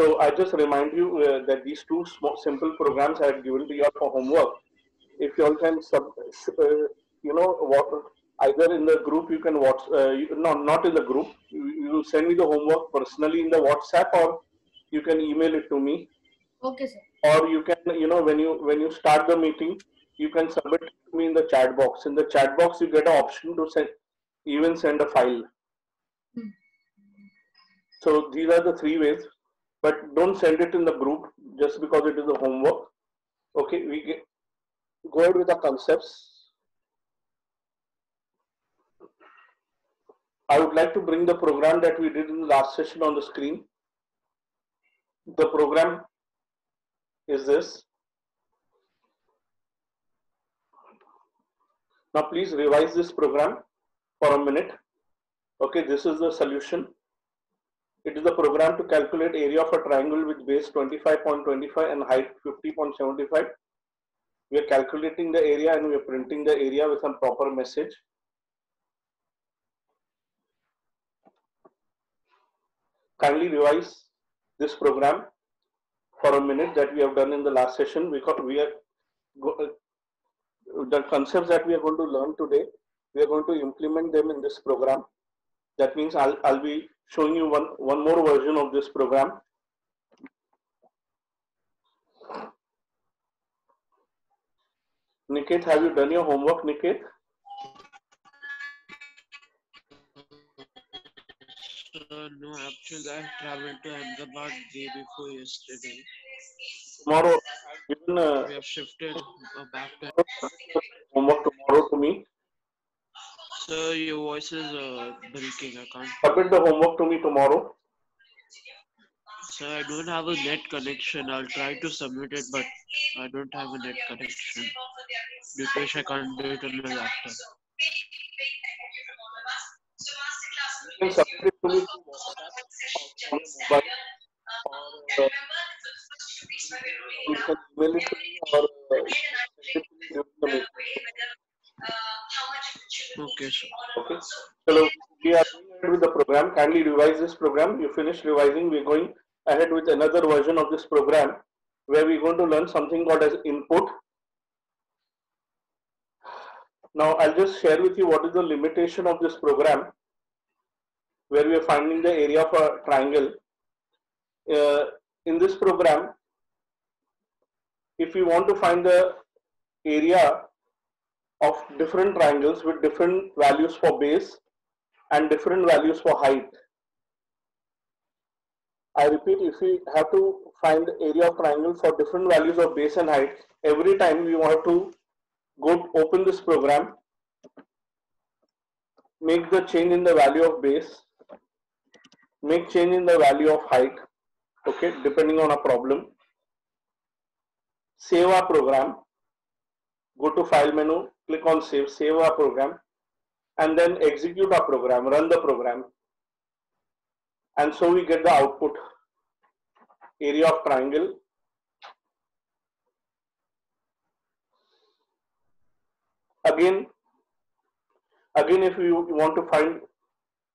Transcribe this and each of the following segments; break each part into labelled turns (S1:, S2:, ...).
S1: So I just remind you that these two small, simple programs I have given to you all for homework. If you all can what, either in the group you can watch, no, not in the group. You send me the homework personally in the WhatsApp, or you can email it to me.
S2: Okay, sir.
S1: Or you can, when you start the meeting, you can submit it to me in the chat box. In the chat box, you get an option to send a file. So these are the three ways, but don't send it in the group just because it is a homework. Okay, go ahead with the concepts. I would like to bring the program that we did in the last session on the screen. The program is this. Now please revise this program for a minute. Okay, this is the solution. It is the program to calculate area of a triangle with base 25.25 and height 50.75. We are calculating the area and we are printing the area with some proper message. Kindly revise this program for a minute that we have done in the last session, because the concepts that we are going to learn today, we are going to implement them in this program. That means I'll be showing you one more version of this program. Niket, have you done your homework, Niket?
S3: No, actually I traveled to Ahmedabad day before yesterday.
S1: Tomorrow, even
S3: We have shifted back to.
S1: homework tomorrow to me.
S3: Sir, your voice is breaking. I can't.
S1: Submit the homework to me tomorrow.
S3: Sir, I don't have a net connection. I'll try to submit it, but I don't have a net connection. Due to which I can't do it on my laptop.
S1: You can submit it to me through WhatsApp or mobile, or you can email it to me, or you can send it to me during the meeting.
S3: Okay, sir.
S1: Okay. So we are going ahead with the program. Kindly revise this program. You finish revising. We're going ahead with another version of this program where we're going to learn something called as input. Now I'll just share with you what is the limitation of this program, where we are finding the area of a triangle. In this program, if you want to find the area of different triangles with different values for base and different values for height. I repeat, if we have to find the area of triangle for different values of base and height, every time we want to open this program, make the change in the value of base, make change in the value of height, okay, depending on a problem. Save our program, go to file menu, click on save our program, and then execute our program, run the program. And so we get the output, area of triangle. Again, if you want to find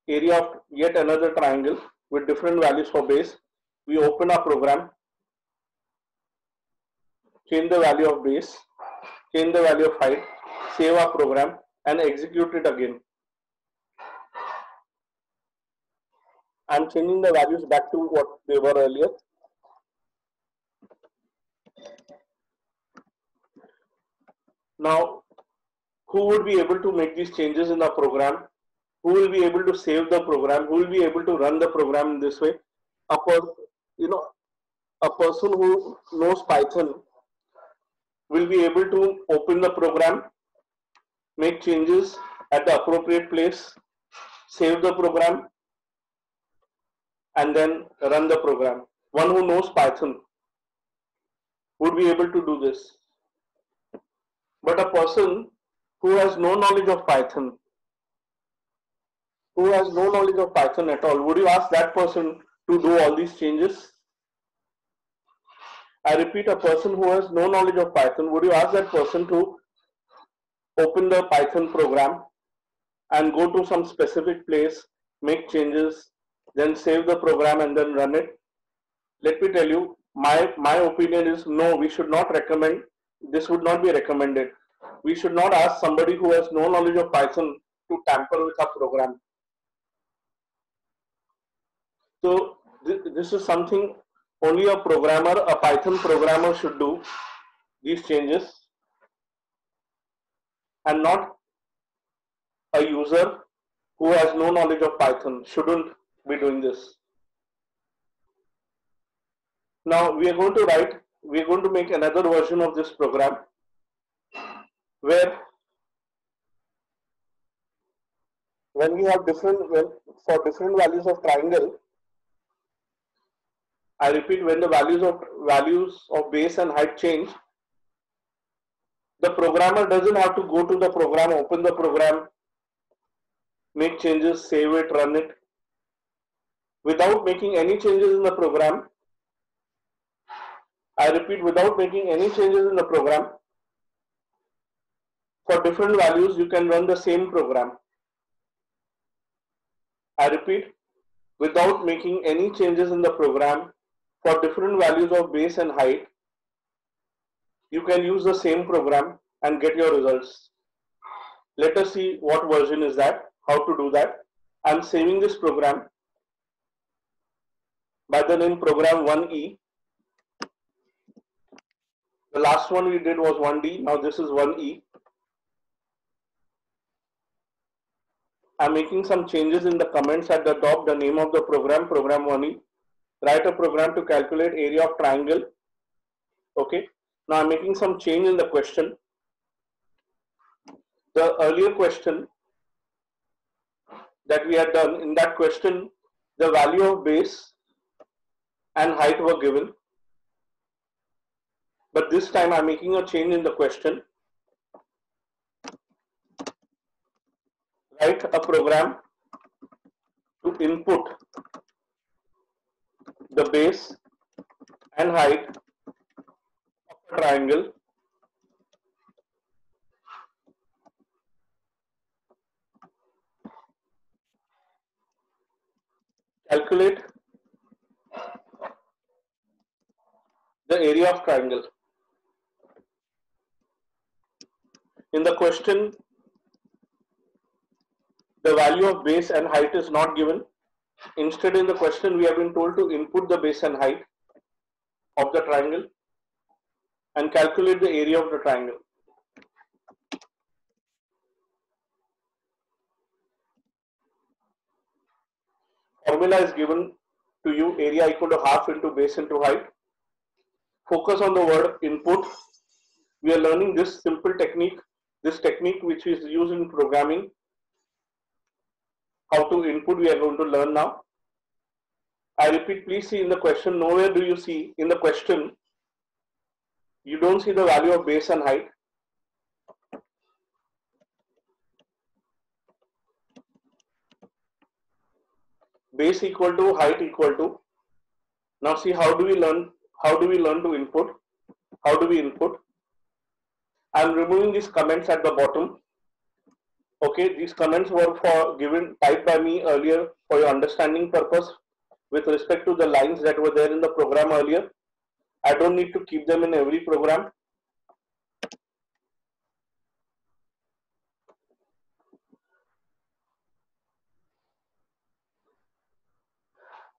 S1: area of yet another triangle with different values for base, we open our program, change the value of base, change the value of height, save our program, and execute it again. I'm changing the values back to what they were earlier. Now, who would be able to make these changes in the program? Who will be able to save the program? Who will be able to run the program in this way? A person who knows Python will be able to open the program, make changes at the appropriate place, save the program, and then run the program. One who knows Python would be able to do this. But a person who has no knowledge of Python, at all, would you ask that person to do all these changes? I repeat, a person who has no knowledge of Python, would you ask that person to open the Python program and go to some specific place, make changes, then save the program and then run it? let me tell you, my opinion is no, we should not recommend, this would not be recommended. We should not ask somebody who has no knowledge of Python to tamper with our program. So this is something only a programmer, a Python programmer should do, these changes, and not a user who has no knowledge of Python shouldn't be doing this. Now we are going to make another version of this program where when we have for different values of triangle, I repeat, when the values of base and height change, the programmer doesn't have to go to the program, open the program, make changes, save it, run it. Without making any changes in the program, I repeat, without making any changes in the program, for different values, you can run the same program. I repeat, without making any changes in the program, for different values of base and height, you can use the same program and get your results. Let us see what version is that, how to do that. I'm saving this program by the name program 1E. The last one we did was 1D, now this is 1E. I'm making some changes in the comments at the top, the name of the program, program 1E. Write a program to calculate area of triangle. Okay. Now I'm making some change in the question. The earlier question that we had done, in that question, the value of base and height were given. But this time I'm making a change in the question. Write a program to input the base and height of a triangle calculate the area of triangle. In the question, the value of base and height is not given. Instead, in the question, we have been told to input the base and height of the triangle and calculate the area of the triangle. Formula is given to you, area equal to half into base into height. Focus on the word input. We are learning this simple technique, this technique which is used in programming. How to input we are going to learn now. I repeat, please see in the question, nowhere do you see in the question, you don't see the value of base and height. Base equal to height equal to. Now see, how do we learn to input? How do we input? I am removing these comments at the bottom. Okay, these comments were typed by me earlier for your understanding purpose with respect to the lines that were there in the program earlier. I don't need to keep them in every program.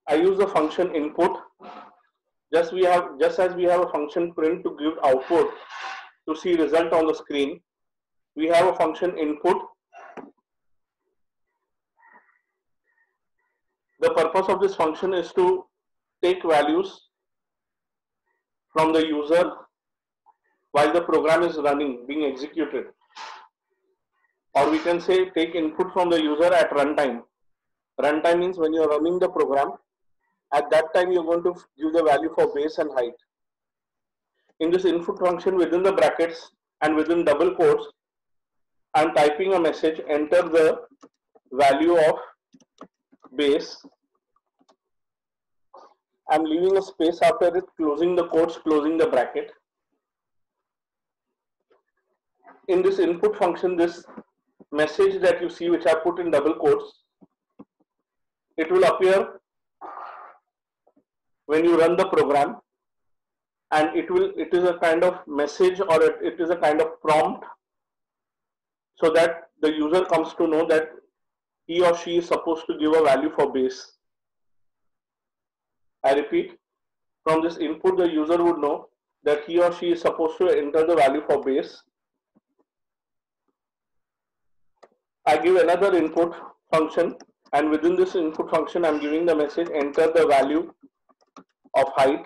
S1: I use the function input. Just as we have a function print to give output to see result on the screen, we have a function input. The purpose of this function is to take values from the user while the program is running, being executed. Or we can say take input from the user at runtime. Runtime means when you are running the program, at that time you are going to give the value for base and height. In this input function, within the brackets and within double quotes, I am typing a message, enter the value of base. I am leaving a space after it, closing the quotes, closing the bracket. In this input function, this message that you see, which I put in double quotes, it will appear when you run the program, and it is a kind of message, or it is a kind of prompt, so that the user comes to know that he or she is supposed to give a value for base. I repeat, from this input the user would know that he or she is supposed to enter the value for base. I give another input function, and within this input function I'm giving the message enter the value of height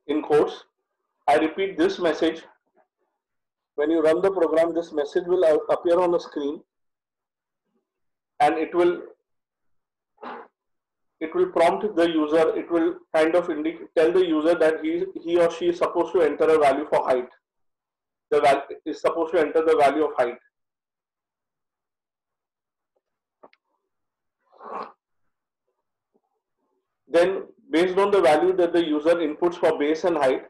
S1: in quotes. I repeat, this message, when you run the program, this message will appear on the screen, and it will prompt the user, it will kind of tell the user that he or she is supposed to enter a value for height. The value is supposed to enter the value of height. Then, based on the value that the user inputs for base and height,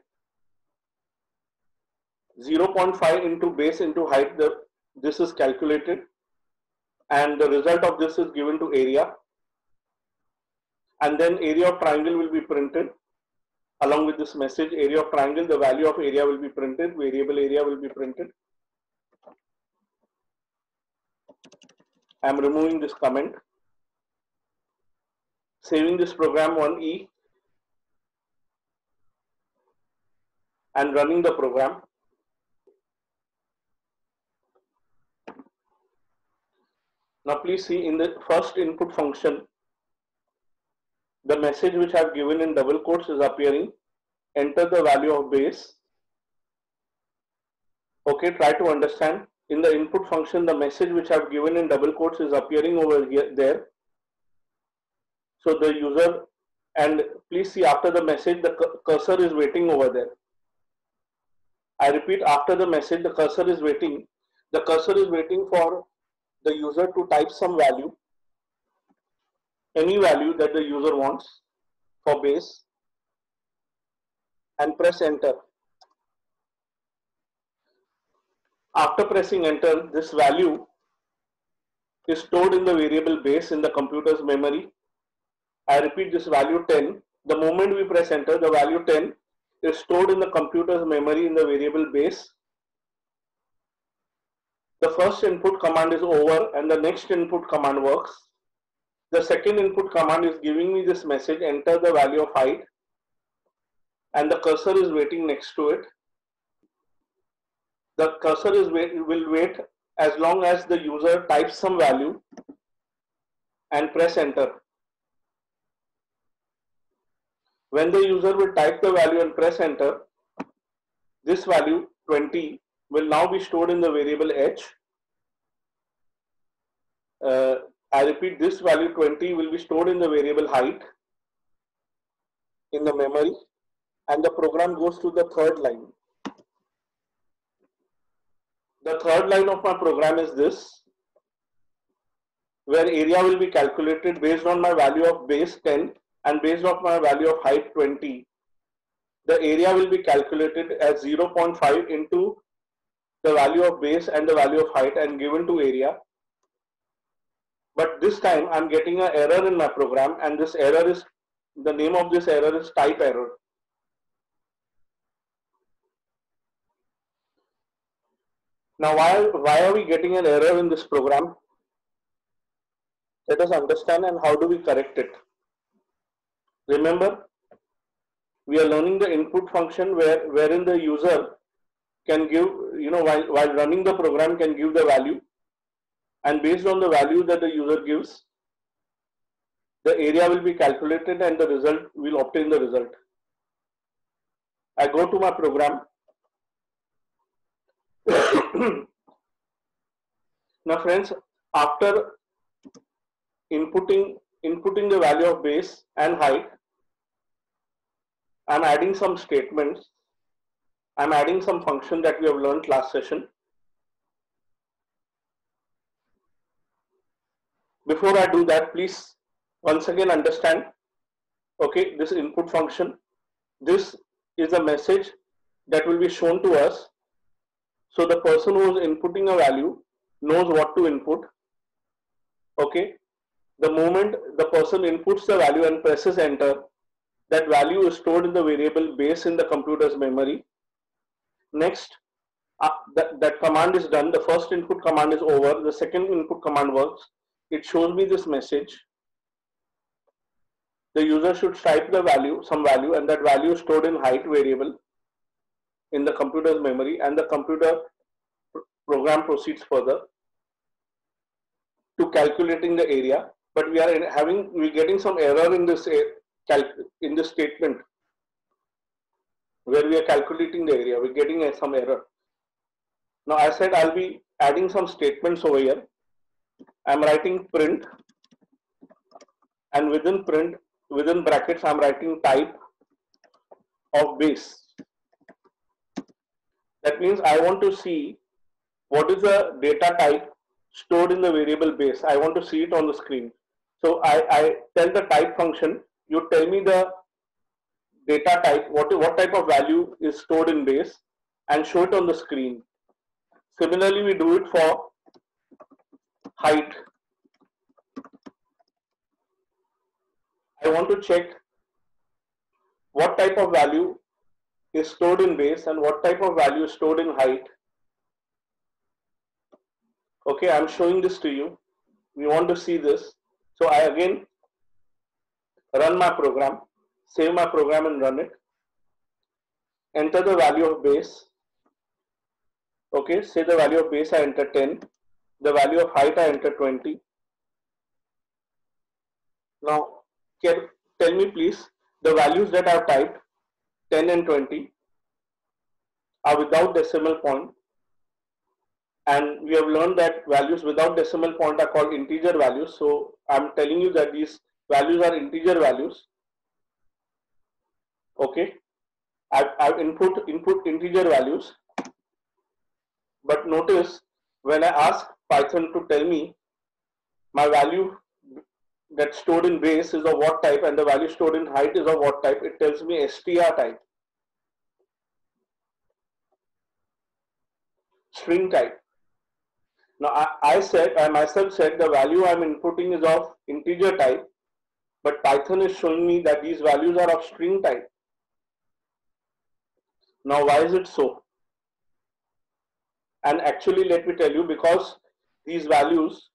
S1: 0.5 into base into height, this is calculated, and the result of this is given to area, and then area of triangle will be printed along with this message. Area of triangle, the value of area will be printed, variable area will be printed. I am removing this comment, saving this program 1E, and running the program. Now please see, in the first input function, the message which I have given in double quotes is appearing, enter the value of base. Okay, try to understand. In the input function, the message which I have given in double quotes is appearing over here, there. So the user, and please see, after the message, the cursor is waiting over there. I repeat, after the message, the cursor is waiting. The cursor is waiting for the user to type some value, any value that the user wants for base, and press enter. After pressing enter, this value is stored in the variable base in the computer's memory. I repeat, this value 10. The moment we press enter, the value 10 is stored in the computer's memory in the variable base. The first input command is over and the next input command works. The second input command is giving me this message, enter the value of height, and the cursor is waiting next to it. The cursor will wait as long as the user types some value and press enter. When the user will type the value and press enter, this value 20 will now be stored in the variable h. I repeat, this value 20 will be stored in the variable height in the memory, and the program goes to the third line. The third line of my program is this, where area will be calculated based on my value of base 10 and based on my value of height 20. The area will be calculated as 0.5 into the value of base and the value of height and given to area. But this time I'm getting an error in my program, and this error is, the name of this error is type error. Now why are we getting an error in this program? Let us understand, and how do we correct it. Remember, we are learning the input function wherein the user can give, while running the program, can give the value, and based on the value that the user gives, the area will be calculated and the result will obtain the result. I go to my program. Now friends, after inputting the value of base and height, I am adding some statements. I am adding some function that we have learned last session. Before I do that, please once again understand, okay, this input function, this is a message that will be shown to us. So the person who is inputting a value knows what to input. Okay, the moment the person inputs the value and presses enter, that value is stored in the variable base in the computer's memory. Next, that command is done. The first input command is over. The second input command works. It shows me this message. The user should type the value, some value, and that value is stored in height variable in the computer's memory, and the computer program proceeds further to calculating the area. But we're getting some error in this statement where we are calculating the area. We're getting some error. Now I said I'll be adding some statements over here. I'm writing print, and within brackets I'm writing type of base. That means I want to see what is the data type stored in the variable base. I want to see it on the screen. So I tell the type function, you tell me the data type, what type of value is stored in base, and show it on the screen. Similarly, we do it for height. I want to check what type of value is stored in base and what type of value is stored in height. Okay, I'm showing this to you. We want to see this. So I again run my program, save my program and run it. Enter the value of base. Okay, say the value of base I enter 10. The value of height I enter 20. Now, tell me please, the values that I've typed, 10 and 20, are without decimal point. And we have learned that values without decimal point are called integer values. So I'm telling you that these values are integer values. Okay, I've input integer values. But notice when I ask Python to tell me my value that's stored in base is of what type and the value stored in height is of what type, it tells me str type, string type. Now I myself said the value I'm inputting is of integer type, but Python is showing me that these values are of string type. Now why is it so? And actually let me tell you, because these values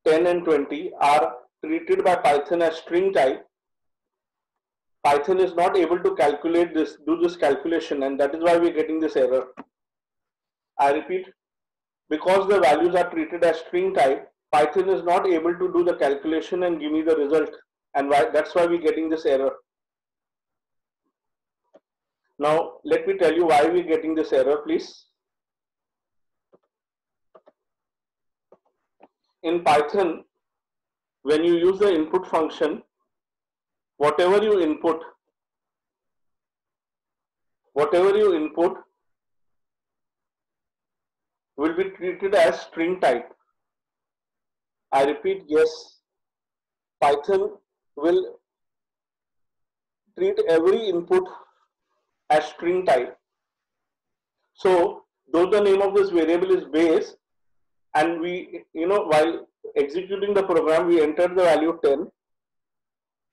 S1: 10 and 20 are treated by Python as string type, Python is not able to do this calculation, and that is why we're getting this error. I repeat, because the values are treated as string type, Python is not able to do the calculation and give me the result, and that's why we're getting this error. Now let me tell you why we're getting this error, please. In Python, when you use the input function, whatever you input will be treated as string type. I repeat, yes, Python will treat every input as string type. So though the name of this variable is base, and we, while executing the program, we entered the value 10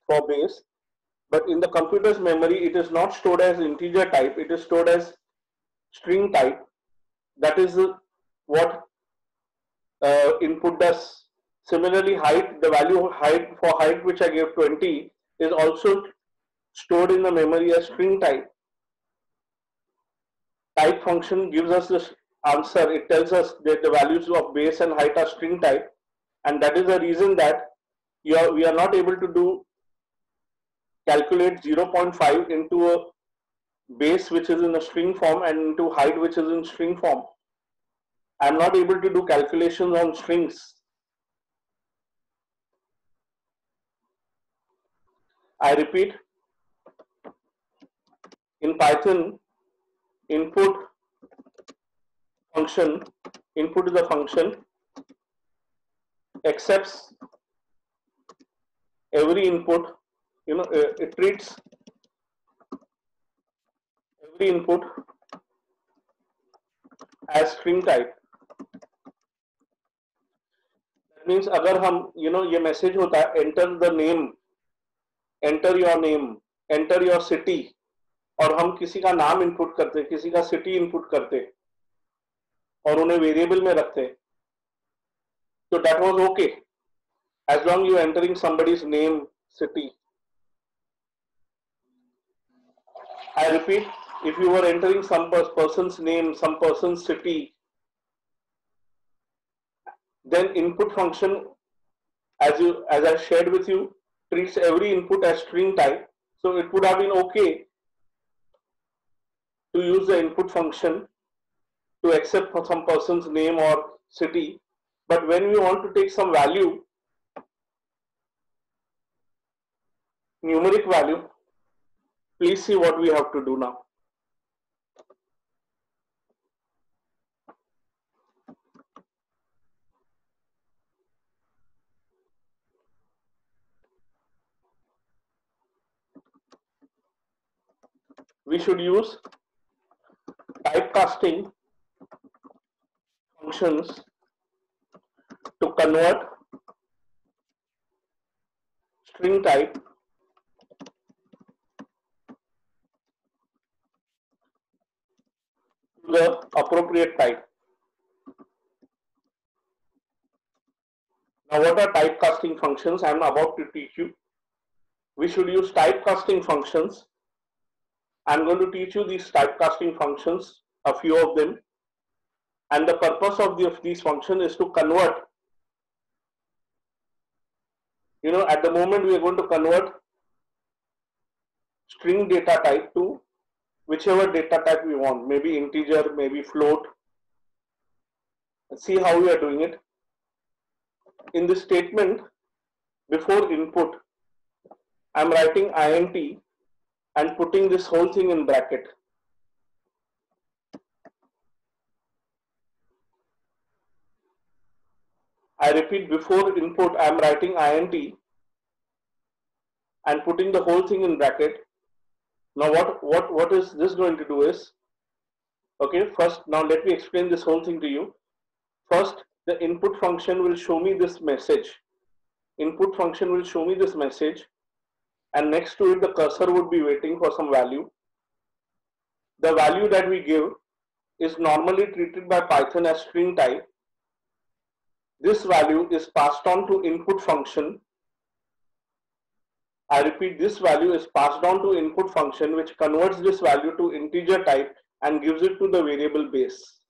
S1: for base, but in the computer's memory, it is not stored as integer type, it is stored as string type. That is what input does. Similarly, height, the value for height which I gave 20 is also stored in the memory as string type. Type function gives us this answer. It tells us that the values of base and height are string type, and that is the reason that we are not able to calculate 0.5 into a base which is in a string form and into height which is in string form. I am not able to do calculations on strings. I repeat, in Python, input is a function, accepts every input, it treats every input as string type. Means अगर हम ये message होता है enter the name, enter your name, enter your city, और हम किसी का नाम इनपुट करते, किसी का सिटी इनपुट करते और उन्हें वेरिएबल में रखते, तो that was okay as long you entering somebody's name, city. I repeat, if you were entering some person's name, some person's city, then input function, as I shared with you, treats every input as string type. So it would have been okay to use the input function to accept for some person's name or city. But when we want to take some value, numeric value, please see what we have to do now. We should use typecasting functions to convert string type to the appropriate type. Now, what are typecasting functions? I am about to teach you. We should use typecasting functions. I am going to teach you these typecasting functions, a few of them. And the purpose of these functions is to convert. At the moment we are going to convert string data type to whichever data type we want, maybe integer, maybe float. Let's see how we are doing it. In this statement, before input, I am writing int and putting this whole thing in bracket. I repeat, before input, I am writing int and putting the whole thing in bracket. Now, what is this going to do is, okay, first, now let me explain this whole thing to you. First, the input function will show me this message. Input function will show me this message, and next to it, the cursor would be waiting for some value. The value that we give is normally treated by Python as string type. This value is passed on to input function. I repeat, this value is passed on to input function, which converts this value to integer type and gives it to the variable base.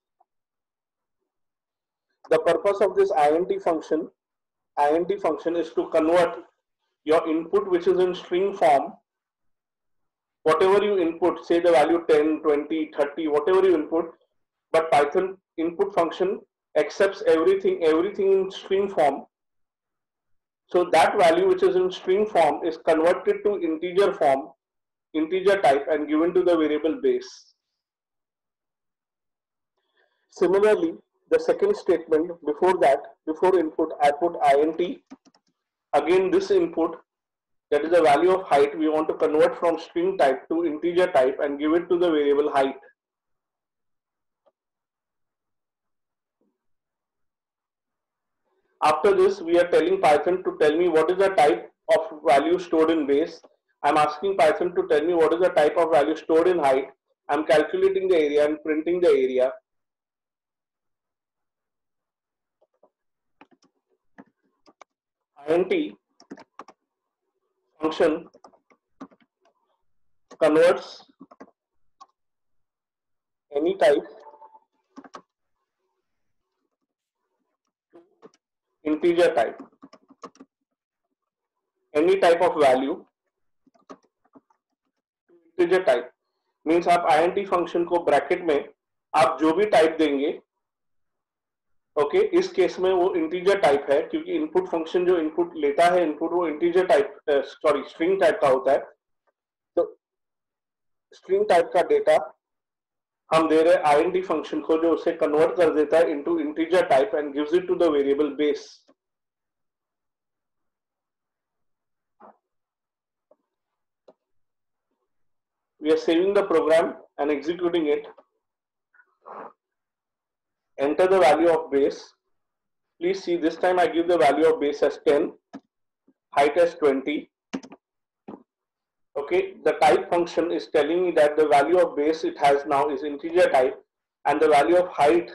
S1: The purpose of this int function is to convert your input, which is in string form. Whatever you input, say the value 10, 20, 30, whatever you input, but Python input function accepts everything in string form. So that value which is in string form is converted to integer form, integer type, and given to the variable base. Similarly, the second statement, before that, before input, I put int. Again, this input, that is the value of height, we want to convert from string type to integer type and give it to the variable height. After this, we are telling Python to tell me what is the type of value stored in base. I'm asking Python to tell me what is the type of value stored in height. I'm calculating the area and printing the area. Int function converts any type to integer type. Any type of value to integer type means आप int function को bracket में आप जो भी type देंगे, okay, इस case में वो इंटीजर टाइप है, क्योंकि इनपुट फंक्शन जो इनपुट लेता है, इनपुट वो integer type, sorry, string type का होता है. तो स्ट्रिंग टाइप का डेटा हम दे रहे हैं int फंक्शन को, जो उसे कन्वर्ट कर देता है into integer type and gives it to the variable base. We are saving the program and executing it. Enter the value of base. Please see, this time I give the value of base as 10, height as 20. Okay, the type function is telling me that the value of base it has now is integer type, and the value of height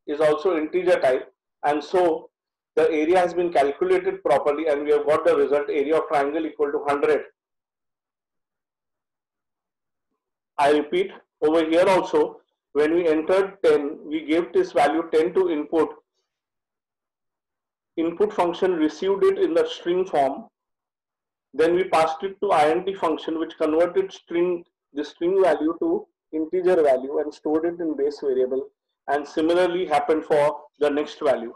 S1: is also integer type, and so the area has been calculated properly and we have got the result area of triangle equal to 100. I repeat, over here also when we entered 10, we gave this value 10 to input function received it in the string form, then we passed it to int function which converted the string value to integer value and stored it in base variable, and similarly happened for the next value.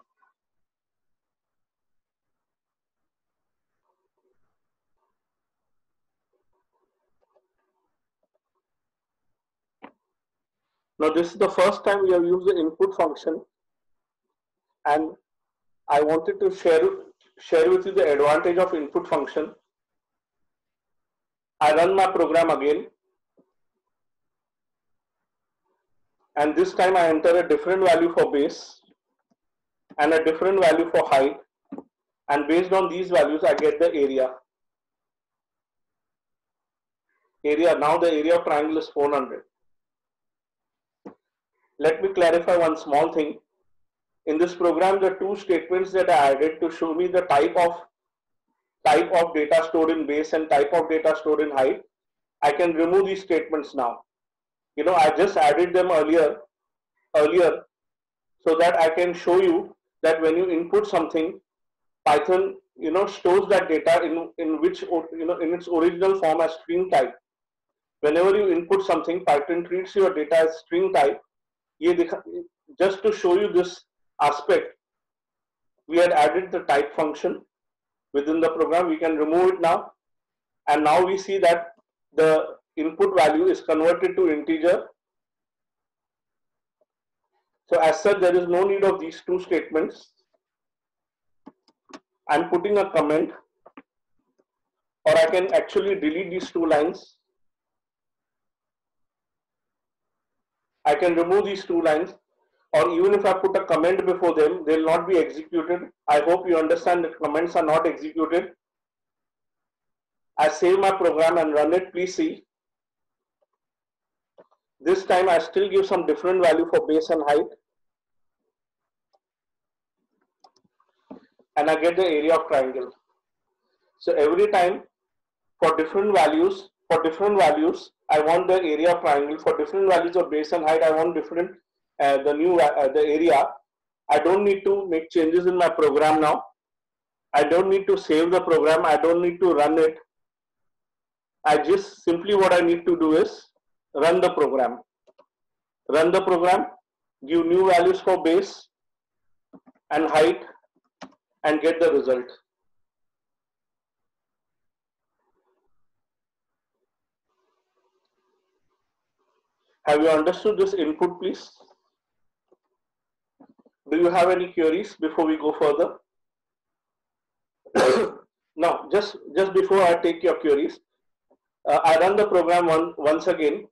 S1: Now this is the first time we have used the input function, and I wanted to share with you the advantage of input function. I run my program again, and this time I enter a different value for base and a different value for height, and based on these values I get the area. Now the area of triangle is 400. Let me clarify one small thing. In this program, the two statements that I added to show me the type of data stored in base and type of data stored in height, I can remove these statements now. I just added them earlier so that I can show you that when you input something, Python stores that data in which in its original form as string type. Whenever you input something, Python treats your data as string type. Just to show you this aspect, we had added the type function within the program. We can remove it now, and now we see that the input value is converted to integer. So as such, there is no need of these two statements. I'm putting a comment, or I can actually delete these two lines. I can remove these two lines, or even if I put a comment before them, they will not be executed. I hope you understand that comments are not executed. I save my program and run it. Please see. This time I still give some different value for base and height, and I get the area of triangle. So every time for different values, I want the area of triangle. For different values of base and height, I want different the area. I don't need to make changes in my program now. I don't need to save the program. I don't need to run it. I just simply what I need to do is run the program. Run the program, give new values for base and height, and get the result. Have you understood this input, please? Do you have any queries before we go further? Now, just before I take your queries, I run the program once again,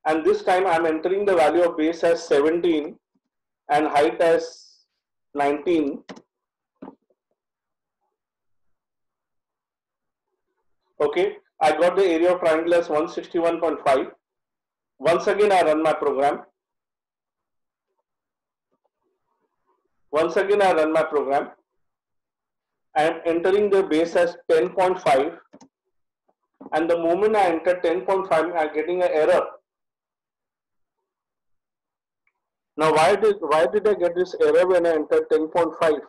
S1: and this time I'm entering the value of base as 17 and height as 19. Okay, I got the area of triangle as 161.5. Once again I run my program. I am entering the base as 10.5, and the moment I enter 10.5, I am getting an error. Now why did I get this error when I entered 10.5?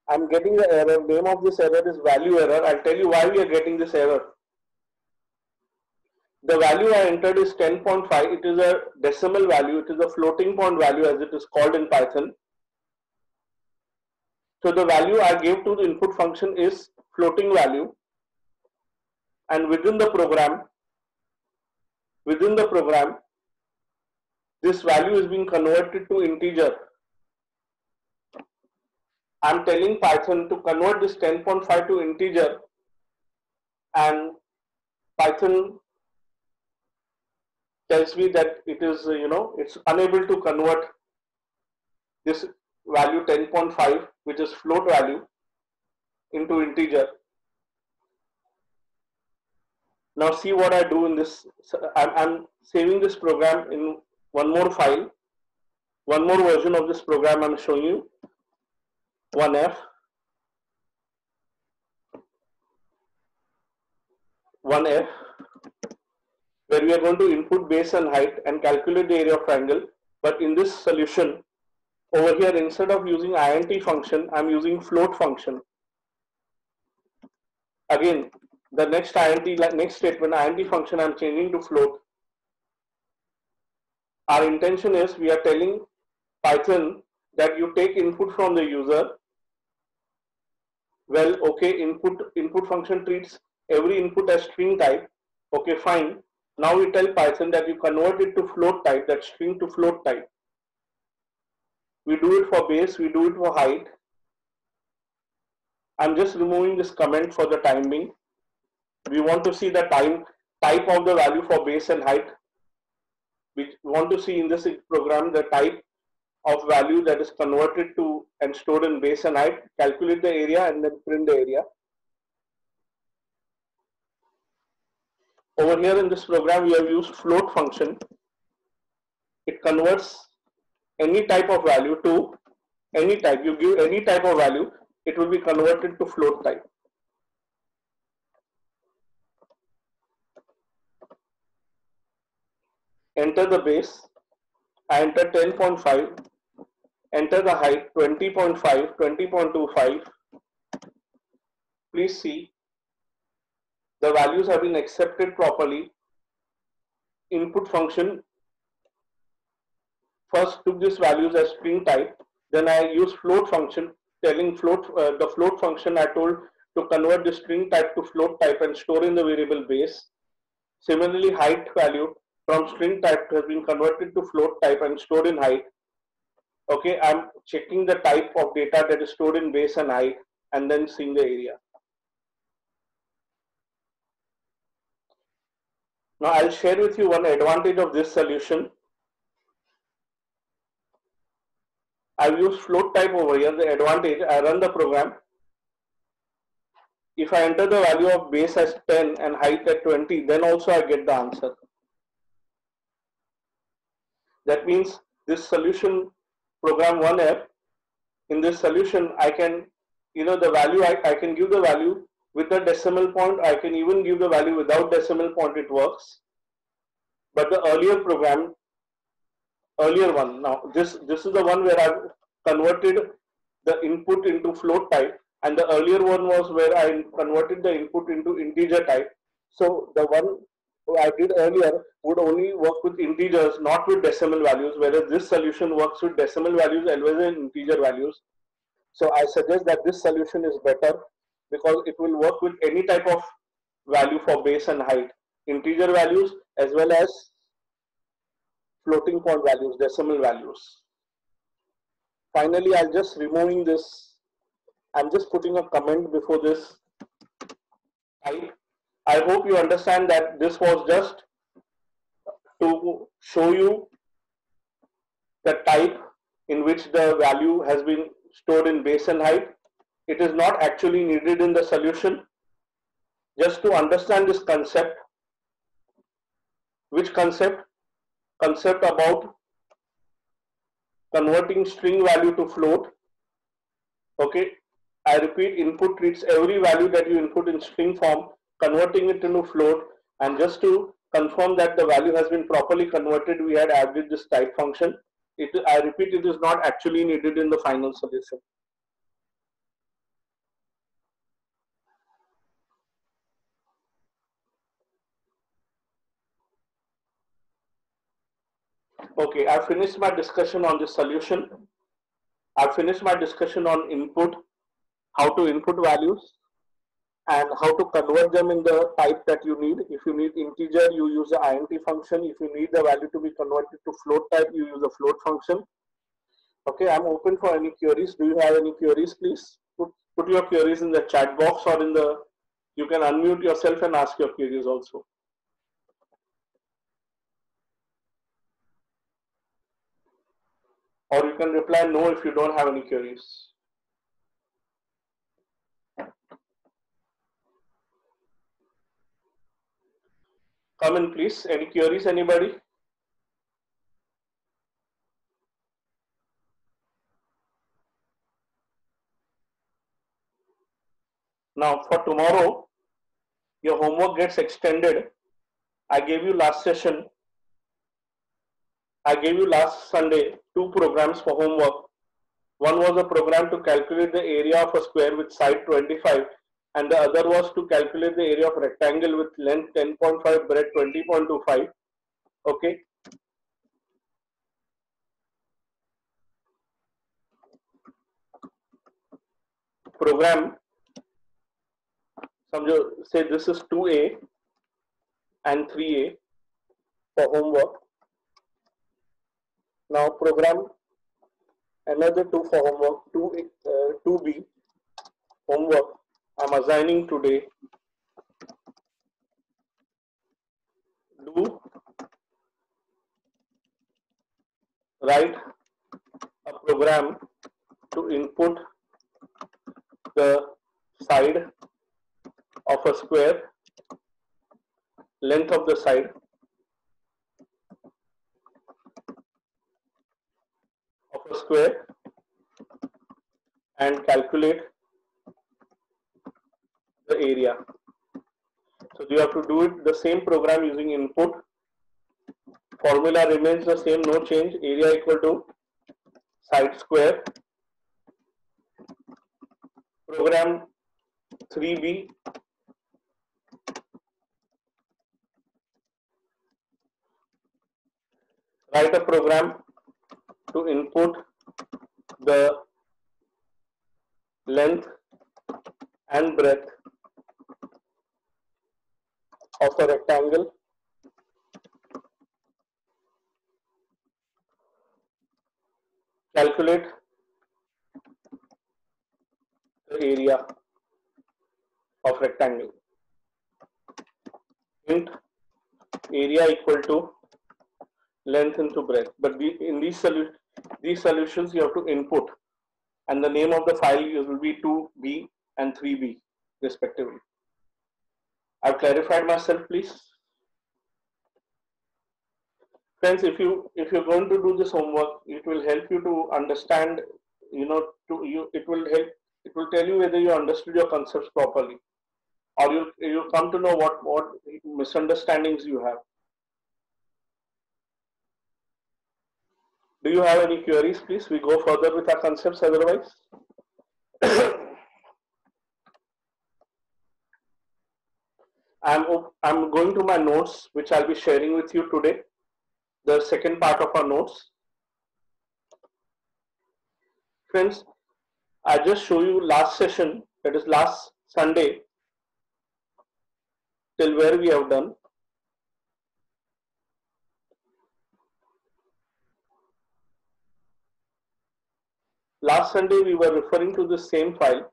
S1: I am getting the error. Name of this error is value error. I'll tell you why we are getting this error. The value I entered is 10.5. It is a decimal value. It is a floating point value as it is called in Python. So the value I gave to the input function is floating value, and within the program, this value is being converted to integer. I'm telling Python to convert this 10.5 to integer, and Python tells me that it is, it's unable to convert this value 10.5, which is float value, into integer. Now see what I do in this. I'm saving this program in one more file, one more version of this program I'm showing you, 1F, 1F, where we are going to input base and height and calculate the area of triangle. But in this solution, over here, instead of using int function, I'm using float function. Again, the next statement, int function, I'm changing to float. Our intention is, we are telling Python that you take input from the user. Well, okay, input function treats every input as string type. Okay, fine. Now we tell Python that you convert it to float type, that string to float type. We do it for base, we do it for height. I'm just removing this comment for the time being. We want to see the type of the value for base and height. We want to see in this program the type of value that is converted to and stored in base and height, calculate the area and then print the area. Over here in this program, we have used float function. It converts any type of value to any type. You give any type of value, it will be converted to float type. Enter the base. I enter 10.5. Enter the height 20.5, 20.25. Please see the values have been accepted properly. Input function first took these values as string type. Then I use float function, telling the float function I told to convert the string type to float type and store in the variable base. Similarly, height value from string type has been converted to float type and stored in height. Okay, I'm checking the type of data that is stored in base and height and then seeing the area. Now I'll share with you one advantage of this solution. I've used float type over here. The advantage, I run the program. If I enter the value of base as 10 and height at 20, then also I get the answer. That means this solution, program 1F, in this solution, I can, the value, I can give the value with the decimal point. I can even give the value without decimal point, it works. But the earlier one, now this is the one where I've converted the input into float type, and the earlier one was where I converted the input into integer type. So the one I did earlier would only work with integers, not with decimal values, whereas this solution works with decimal values as well as integer values. So I suggest that this solution is better because it will work with any type of value for base and height, integer values as well as floating point values, decimal values. Finally, I'm just removing this. I'm just putting a comment before this type. I hope you understand that this was just to show you the type in which the value has been stored in base and height. It is not actually needed in the solution. Just to understand this concept. Which concept? Concept about converting string value to float. Okay, I repeat, input treats every value that you input in string form, converting it into float, and just to confirm that the value has been properly converted, we had added this type function. I repeat, it is not actually needed in the final solution. Okay, I finished my discussion on this solution. I finished my discussion on input, how to input values, and how to convert them in the type that you need. If you need integer, you use the int function. If you need the value to be converted to float type, you use the float function. Okay, I'm open for any queries. Do you have any queries, please? Put your queries in the chat box or in the, you can unmute yourself and ask your queries also. or you can reply no if you don't have any queries. Come in, please. Any queries, anybody? Now, for tomorrow, your homework gets extended. I gave you last session, I gave you last Sunday 2 programs for homework. One was a program to calculate the area of a square with side 25, and the other was to calculate the area of a rectangle with length 10.5, breadth 20.25. Okay. Program, say this is 2A and 3A for homework. Now program another 2 for homework, 2B homework. I'm assigning today. Do write a program to input the side of a square, length of the side, of a square, and calculate the area. So you have to do it the same program using input. Formula remains the same, no change. Area equal to side square. Program 3B. Write a program to input the length and breadth of a rectangle. Calculate the area of rectangle. Int area equal to length into breadth. But in these solutions you have to input, and the name of the file will be 2B and 3B respectively. I've clarified myself, please. Friends, if you're going to do this homework, it will help you to understand, it will tell you whether you understood your concepts properly, or you'll come to know what misunderstandings you have. Do you have any queries, please? We go further with our concepts otherwise. I'm going to my notes, which I'll be sharing with you today, the second part of our notes. Friends, I just show you last session, that is last Sunday, till where we have done. Last Sunday we were referring to the same file,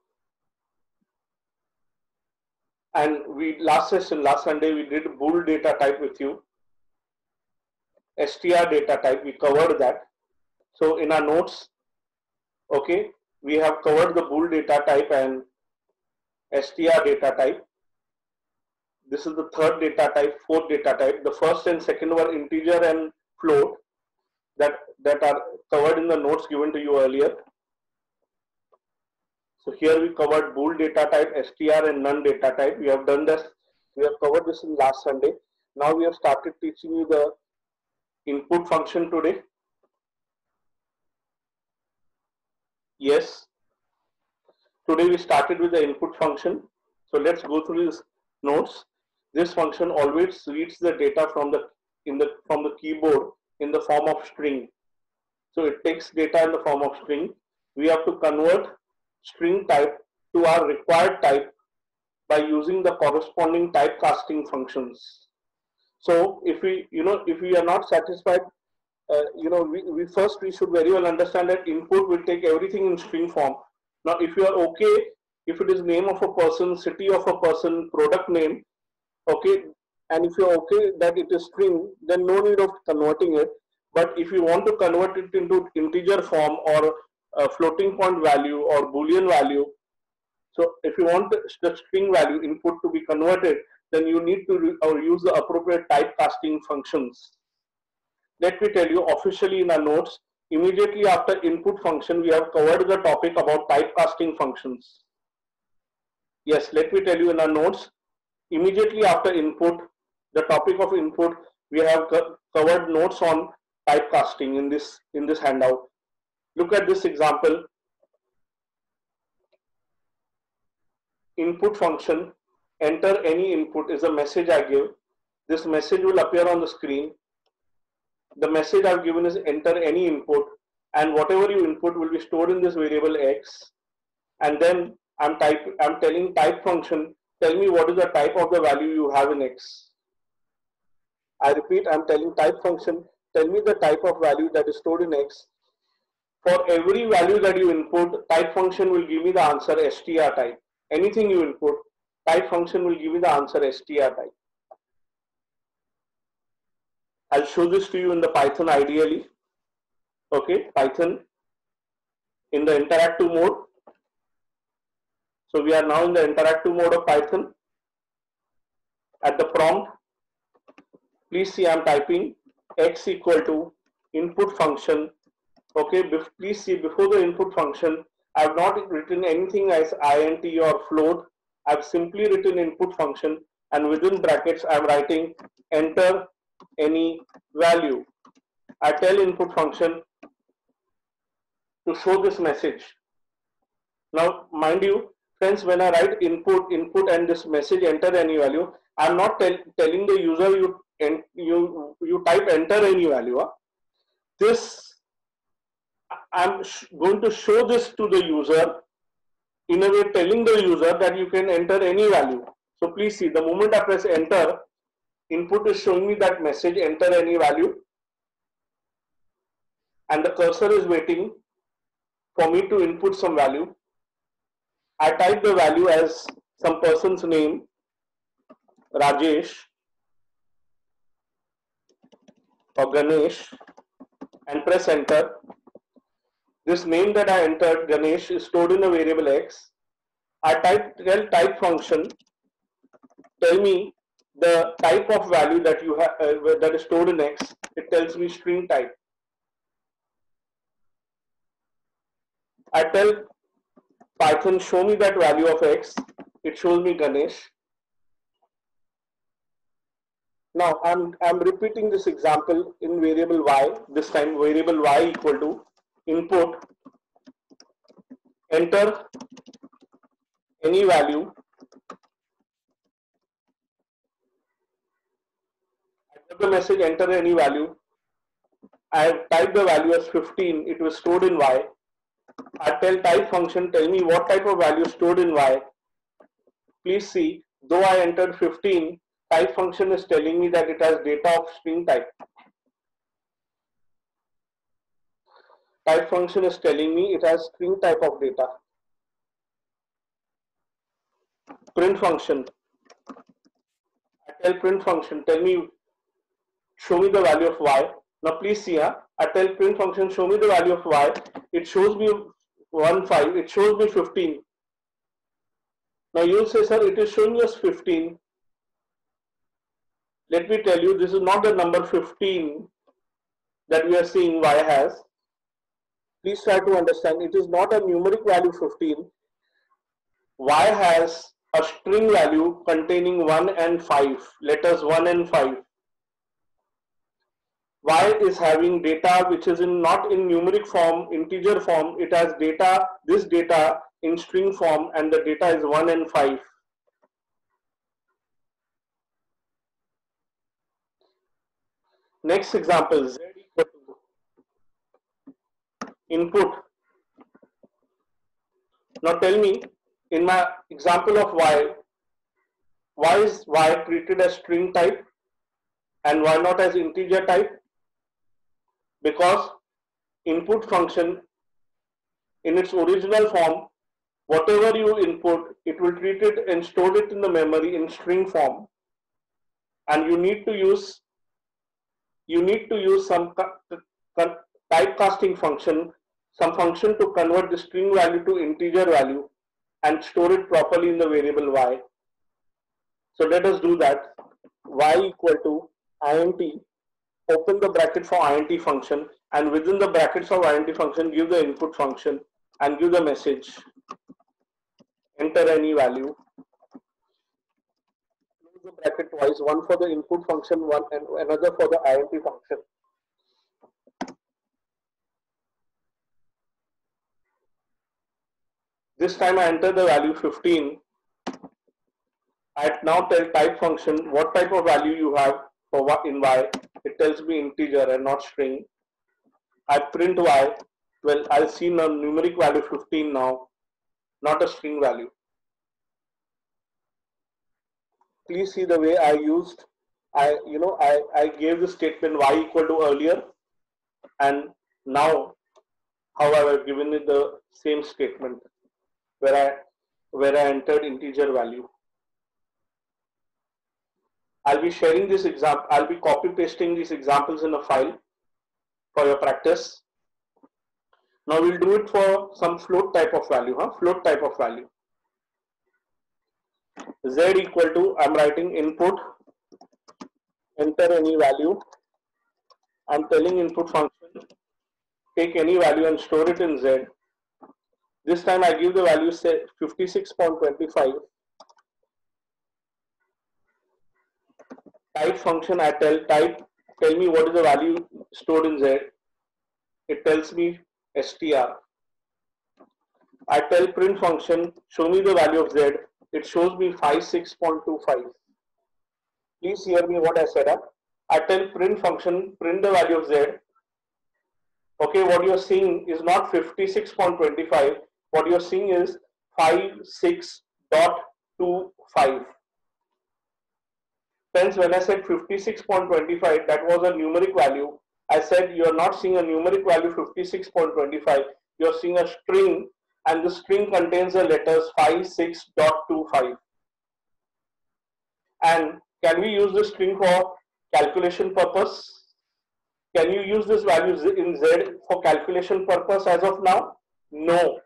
S1: and last Sunday we did bool data type with you, str data type, we covered that. So in our notes, okay, we have covered the bool data type and str data type. This is the third data type, fourth data type. The first and second were integer and float that are covered in the notes given to you earlier. So here we covered bool data type, str and none data type. We have done this. We have covered this in last Sunday. Now we have started teaching you the input function today. Yes. Today we started with the input function. So let's go through these notes. This function always reads the data from the keyboard in the form of string. So it takes data in the form of string. We have to convert string type to our required type by using the corresponding typecasting functions. So if we are not satisfied, we should very well understand that input will take everything in string form. Now if you are okay, if it is name of a person, city of a person, product name, okay, and if you're okay that it is string, then no need of converting it. But if you want to convert it into integer form or a floating point value or Boolean value, so if you want the string value input to be converted, then you need to use the appropriate typecasting functions. Let me tell you officially in our notes, immediately after input function, we have covered the topic about typecasting functions. Yes, let me tell you in our notes, immediately after input, the topic of input, we have covered notes on typecasting in this handout. Look at this example. Input function, enter any input is a message I give. This message will appear on the screen. The message I've given is enter any input, and whatever you input will be stored in this variable x. And then I'm telling type function, tell me what is the type of the value you have in x. I repeat, I'm telling type function, tell me the type of value that is stored in x. For every value that you input, type function will give me the answer str type. Anything you input, type function will give me the answer str type. I'll show this to you in the Python ideally. Okay, Python in the interactive mode. So we are now in the interactive mode of Python. At the prompt, please see I'm typing x equal to input function. Okay, please see before the input function, I have not written anything as int or float. I have simply written input function, and within brackets I am writing enter any value. I tell input function to show this message. Now, mind you, friends, when I write input, and this message enter any value, I am not telling the user you type enter any value. This I'm going to show this to the user in a way telling the user that you can enter any value. So please see, the moment I press enter, input is showing me that message enter any value, and the cursor is waiting for me to input some value. I type the value as some person's name, Rajesh or Ganesh, and press enter. This name that I entered, Ganesh, is stored in a variable x. I tell type function, tell me the type of value that you have that is stored in x. It tells me string type. I tell Python show me that value of x. It shows me Ganesh. Now I'm repeating this example in variable y. This time variable y equal to input enter any value. I put the message enter any value. I have typed the value as 15. It was stored in y. I tell type function, tell me what type of value stored in y. Please see, though I entered 15, type function is telling me that it has data of string type. Type function is telling me it has string type of data. Print function. I tell print function, tell me, show me the value of y. Now please see, I tell print function, show me the value of y. It shows me 15. It shows me 15. Now you'll say, sir, it is showing us 15. Let me tell you, this is not the number 15 that we are seeing y has. Please try to understand, it is not a numeric value 15. Y has a string value containing 1 and 5, letters 1 and 5. Y is having data which is not in numeric form, integer form. It has data, this data in string form, and the data is 1 and 5. Next example, z equal to input. Now tell me, in my example of y, why is y treated as string type and why not as integer type? Because input function in its original form, whatever you input, it will treat it and store it in the memory in string form, and you need to use you need to use some typecasting function, some function to convert the string value to integer value and store it properly in the variable y. So let us do that. Y equal to int, open the bracket for int function, and within the brackets of int function give the input function and give the message, enter any value. Close the bracket twice, one for the input function, one and another for the int function. This time I enter the value 15. I now tell type function what type of value you have for in y. It tells me integer and not string. I print y. Well, I'll see a numeric value 15 now, not a string value. Please see the way I used. I gave the statement y equal to earlier, and now how I have given it the same statement where I entered integer value. I'll be sharing this example. I'll be copy pasting these examples in a file for your practice. Now we'll do it for some float type of value, float type of value. Z equal to, I'm writing input, enter any value. I'm telling input function, take any value and store it in Z. This time I give the value say 56.25. Type function, I tell type, tell me what is the value stored in Z. It tells me str. I tell print function, show me the value of Z. It shows me 56.25. Please hear me what I said. I tell print function, print the value of Z. Okay, what you are seeing is not 56.25. What you are seeing is 56.25. Hence, when I said 56.25, that was a numeric value. I said you are not seeing a numeric value 56.25. You are seeing a string, and the string contains the letters 56.25. And can we use the string for calculation purpose? Can you use this value in Z for calculation purpose as of now? No.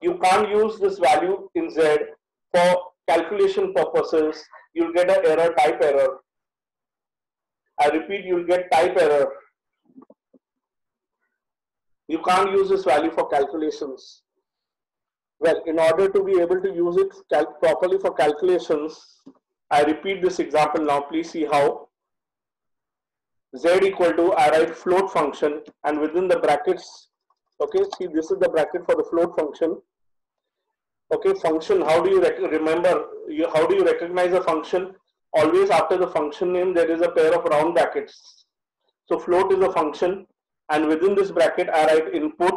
S1: You can't use this value in Z for calculation purposes. You'll get an error, type error. I repeat, you'll get type error. You can't use this value for calculations. Well, in order to be able to use it properly for calculations, I repeat this example now. Please see how. Z equal to, I write float function, and within the brackets, okay, see this is the bracket for the float function. Okay, function, how do you remember, how do you recognize a function? Always after the function name there is a pair of round brackets. So float is a function, and within this bracket I write input.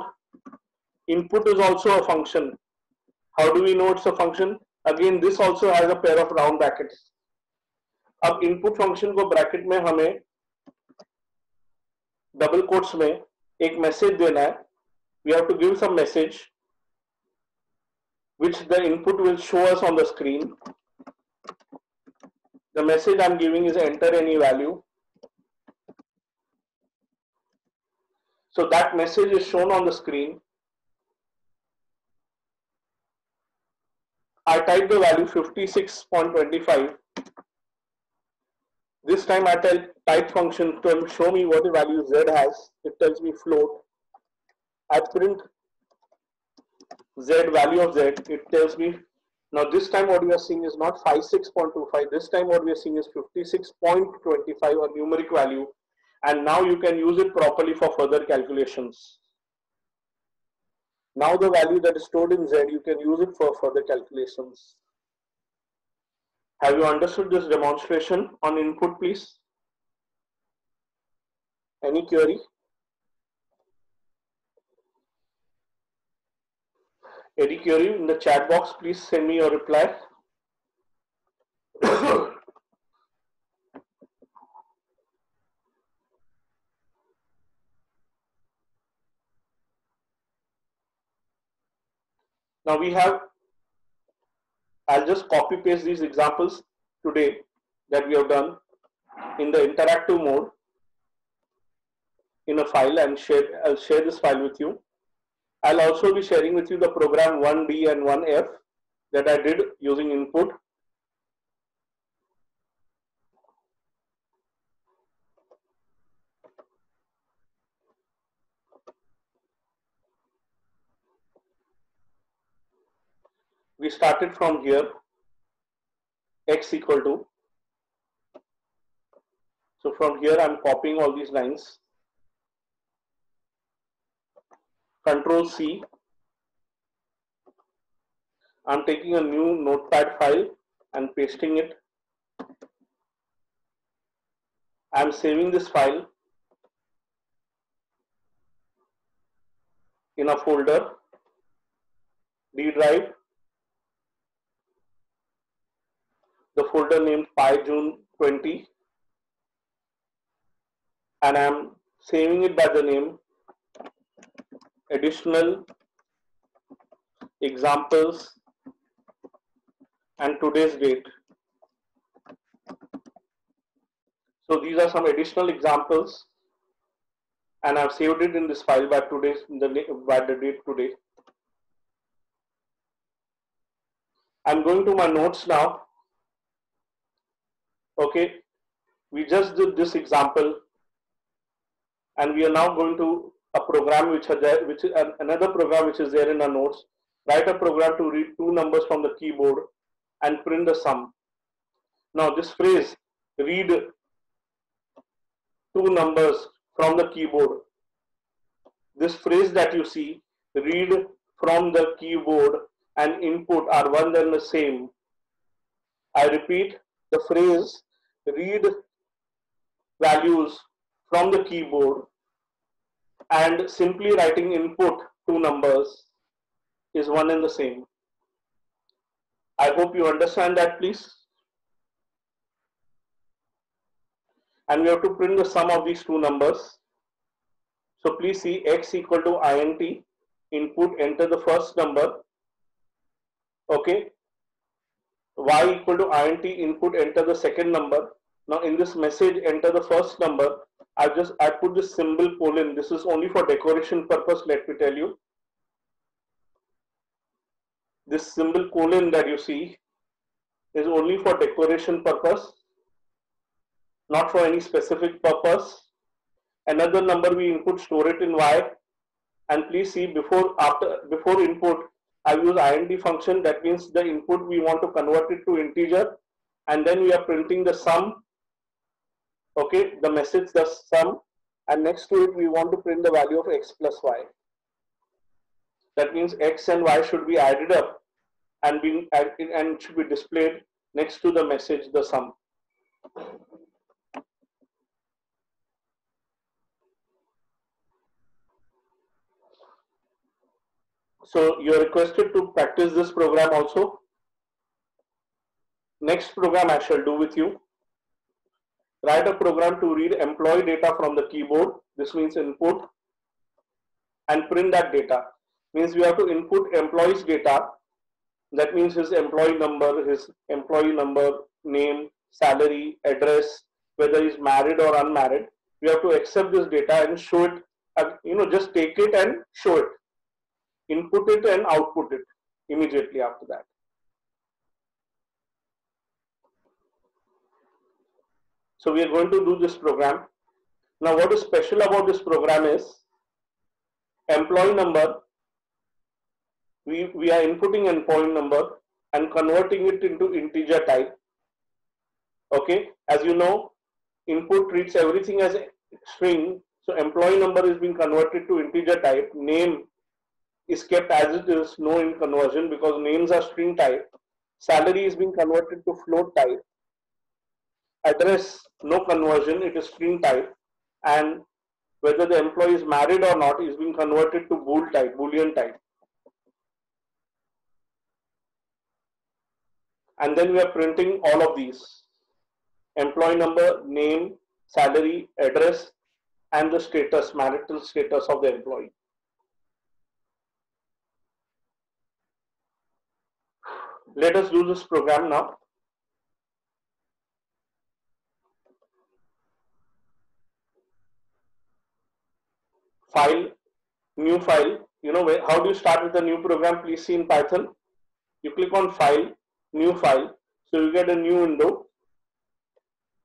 S1: Input is also a function. How do we know it's a function? Again, this also has a pair of round brackets. अब input function को bracket में हमें double quotes में एक message देना है. We have to give some message which the input will show us on the screen. The message I'm giving is enter any value. So that message is shown on the screen. I type the value 56.25. This time I tell type function to show me what the value Z has. It tells me float. I print Z, value of Z. It tells me. Now this time what we are seeing is not 56.25. This time what we are seeing is 56.25, a numeric value. And now you can use it properly for further calculations. Now the value that is stored in Z, you can use it for further calculations. Have you understood this demonstration on input, please? Any query? Any query in the chat box, please send me your reply. Now we have, I'll just copy paste these examples today that we have done in the interactive mode. in a file and I'll share this file with you. I'll also be sharing with you the program 1D and 1F that I did using input. We started from here, x equal to. So from here I'm copying all these lines. Control C. I'm taking a new notepad file and pasting it. I'm saving this file in a folder, D drive, the folder named PyJune20, and I'm saving it by the name additional examples and today's date. So these are some additional examples, and I've saved it in this file by the date today. I'm going to my notes now. Okay, we just did this example, and we are now going to a program which is another program which is there in our notes. Write a program to read two numbers from the keyboard and print the sum. Now this phrase, read two numbers from the keyboard, this phrase that you see, read from the keyboard and input are one and the same. I repeat, the phrase read values from the keyboard and simply writing input two numbers is one and the same. I hope you understand that, please. And we have to print the sum of these two numbers. So please see x equal to int, input, enter the first number. Okay. Y equal to int, input, enter the second number. Now in this message, enter the first number. I put this symbol colon. This is only for decoration purpose, let me tell you. This symbol colon that you see is only for decoration purpose, not for any specific purpose. Another number we input, store it in Y, and please see before input I use int function. That means the input we want to convert it to integer, and then we are printing the sum. Okay, the message, the sum, and next to it we want to print the value of x plus y. That means x and y should be added up and should be displayed next to the message, the sum. So you are requested to practice this program also. Next program I shall do with you. Write a program to read employee data from the keyboard. This means input, and print that data. Means we have to input employee's data. That means his employee number, name, salary, address, whether he's married or unmarried. We have to accept this data and show it. Just take it and show it. Input it and output it immediately after that. So we are going to do this program. Now what is special about this program is employee number. We are inputting employee number and converting it into integer type. Okay, as you know, input treats everything as a string. So employee number is being converted to integer type. Name is kept as it is, no in conversion because names are string type. Salary is being converted to float type. Address, no conversion, it is string type. And whether the employee is married or not is being converted to Boolean type. And then we are printing all of these: employee number, name, salary, address, and the status, marital status of the employee. Let us do this program now. file, new file. How do you start with a new program? Please see in Python. You click on file, new file. So you get a new window.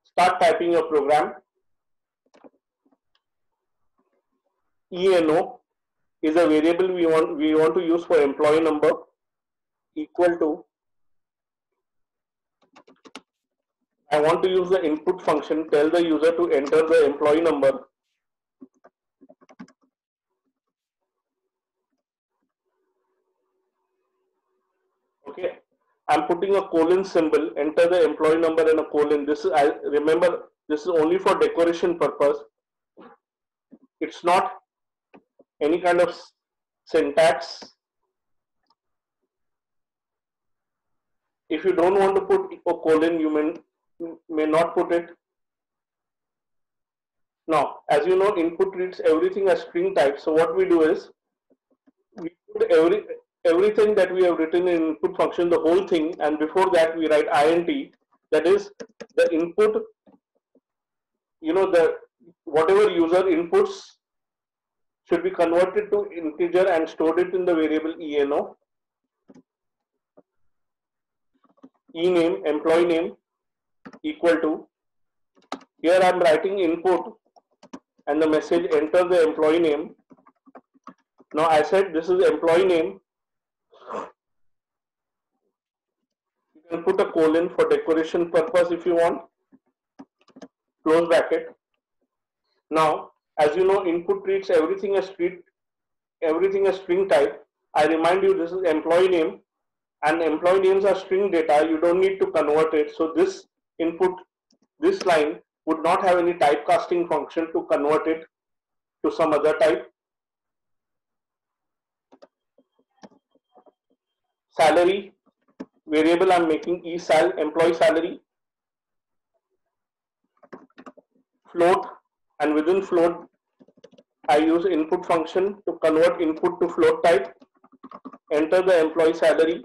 S1: Start typing your program. ENO is a variable we want to use for employee number, equal to, I want to use the input function, tell the user to enter the employee number. Okay, I'm putting a colon symbol, enter the employee number and a colon. This is, I remember, this is only for decoration purpose. It's not any kind of syntax. If you don't want to put a colon, you may not put it. Now, as you know, input reads everything as string type. So what we do is, we put everything that we have written in input function, the whole thing, and before that we write int. That is the input. The whatever user inputs should be converted to integer and stored it in the variable ENO. Ename, employee name, equal to. Here I am writing input and the message enter the employee name. Now I said this is employee name. You can put a colon for decoration purpose if you want. Close bracket. Now, as you know, input treats everything as string type. I remind you this is employee name, and employee names are string data. You don't need to convert it. So this input, this line would not have any typecasting function to convert it to some other type. Salary variable I'm making esal, employee salary. Float, and within float I use input function to convert input to float type. Enter the employee salary.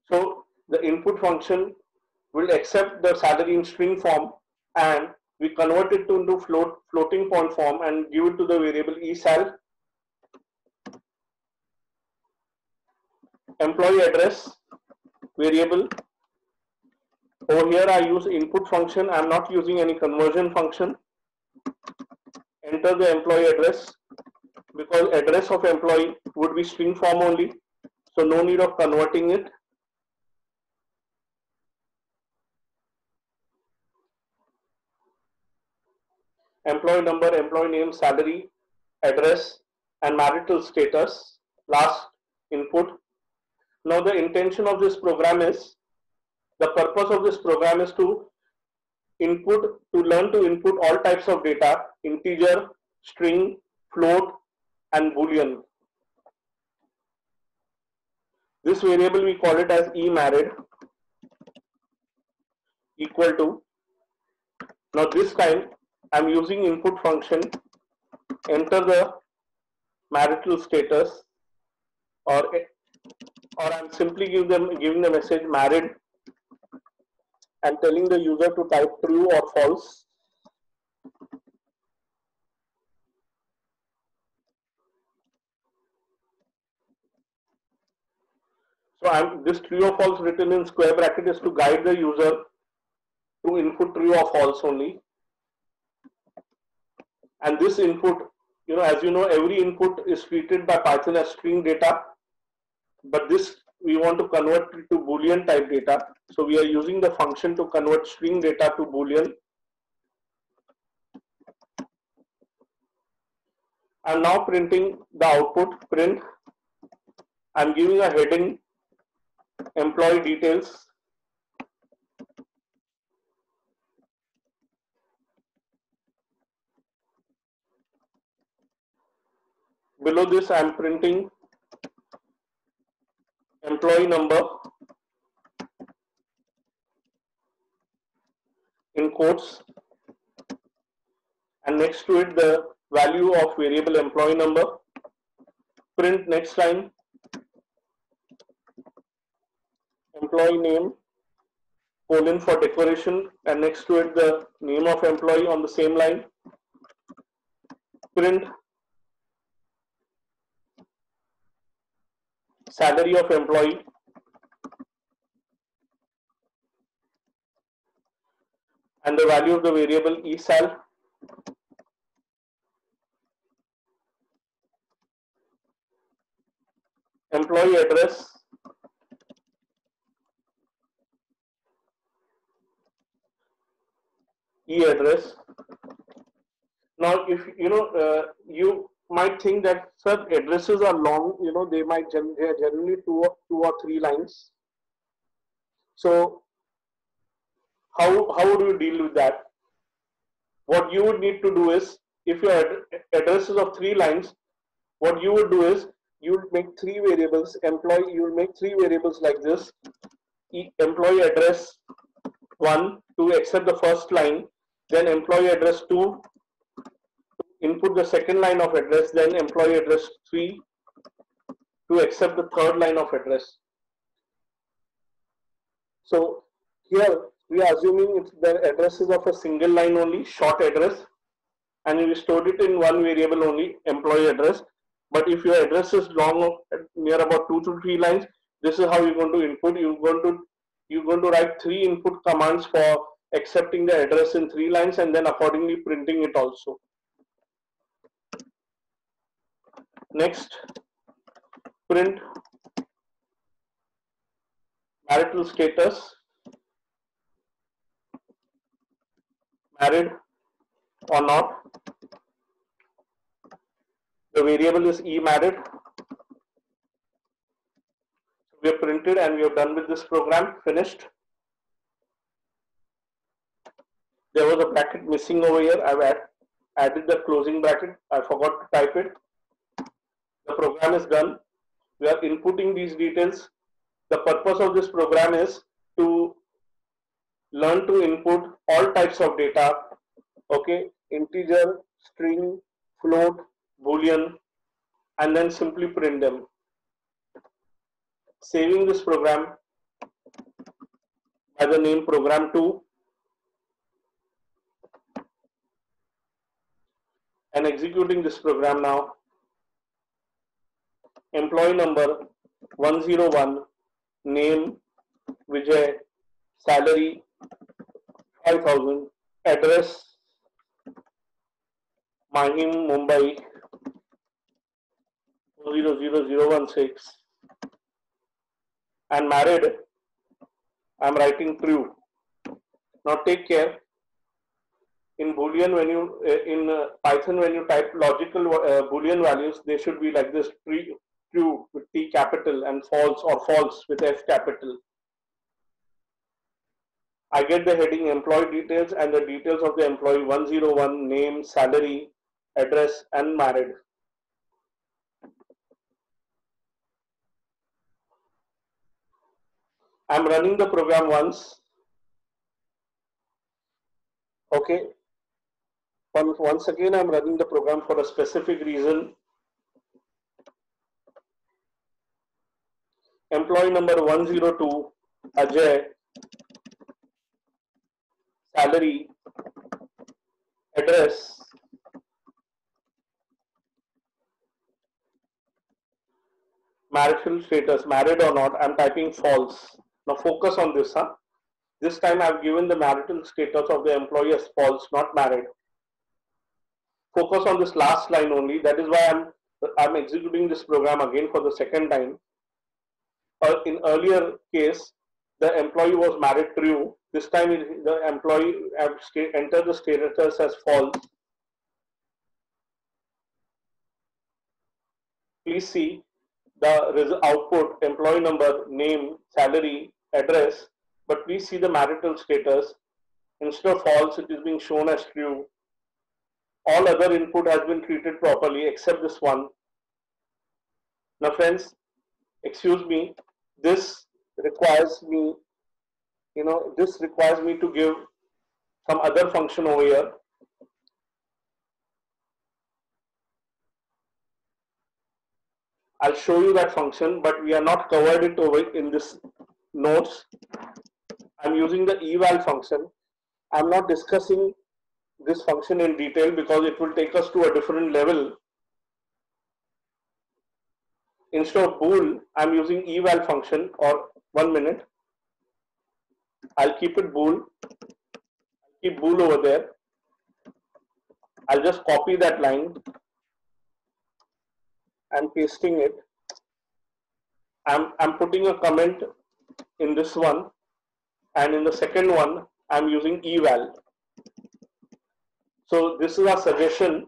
S1: So the input function will accept the salary in string form, and we convert it into floating point form and give it to the variable esal. Employee address variable. Over here I use input function. I am not using any conversion function. Enter the employee address, because address of employee would be string form only, so no need of converting it. Employee number, employee name, salary, address, and marital status, last input. Now the intention of this program is, the purpose of this program is to learn to input all types of data: integer, string, float, and boolean. This variable we call it as eMarried, equal to. Now this time I'm using input function, enter the marital status, or I'm simply giving the message married and telling the user to type true or false. So this true or false written in square bracket is to guide the user to input true or false only. And this input, as you know, every input is treated by Python as string data, but this we want to convert it to Boolean type data. So we are using the function to convert string data to Boolean. I'm now printing the output, print. I'm giving a heading, employee details. Below this, I'm printing employee number in quotes, and next to it the value of variable employee number. Print next line, employee name, colon for decoration, and next to it the name of employee on the same line. Print salary of employee, and the value of the variable esal. Employee address, e-address. Now, if you might think that sir, addresses are long. They might they are generally two or three lines. So how would you deal with that? What you would need to do is, if your address is of three lines, what you would do is you would make three variables. Employee, you will make three variables like this: employee address 1 to accept the first line, then employee address 2 input the second line of address, then employee address 3 to accept the third line of address. So here we are assuming the address is of a single line only, short address, and we stored it in one variable only, employee address. But if your address is long, near about 2 to 3 lines, this is how you're going to input. You're going to write three input commands for accepting the address in 3 lines, and then accordingly printing it also. Next, print marital status, married or not. The variable is e-married. We have printed and we have done with this program, finished. There was a bracket missing over here. I've added the closing bracket. I forgot to type it. The program is done. We are inputting these details. The purpose of this program is to learn to input all types of data, okay, integer, string, float, boolean, and then simply print them. Saving this program by the name program2 and executing this program now. Employee number 101, name Vijay, salary 5,000, address Mahim, Mumbai 00016, and married, I am writing true. Now take care. In Boolean, when you in Python, when you type logical Boolean values, they should be like this: true with T capital and false or false with F capital. I get the heading employee details and the details of the employee 101, name, salary, address, and married. I'm running the program once. Okay. Once again, I'm running the program for a specific reason. Employee number 102, Ajay, salary, address, marital status, married or not, I'm typing false. Now focus on this, huh? This time I've given the marital status of the employee as false, not married. Focus on this last line only. That is why I'm executing this program again for the second time. In earlier case, the employee was married true. This time the employee entered the status as false. Please see the output: employee number, name, salary, address. But please see the marital status. Instead of false, it is being shown as true. All other input has been treated properly except this one. Now friends, excuse me, this requires me, this requires me to give some other function over here. I'll show you that function, but we are not covered it over in this notes. I'm using the eval function. I'm not discussing this function in detail because it will take us to a different level. Instead of bool, I'm using eval function, or 1 minute. I'll keep it bool. Keep bool over there. I'll just copy that line and pasting it. I'm putting a comment in this one, and in the second one I'm using eval. So this is our suggestion.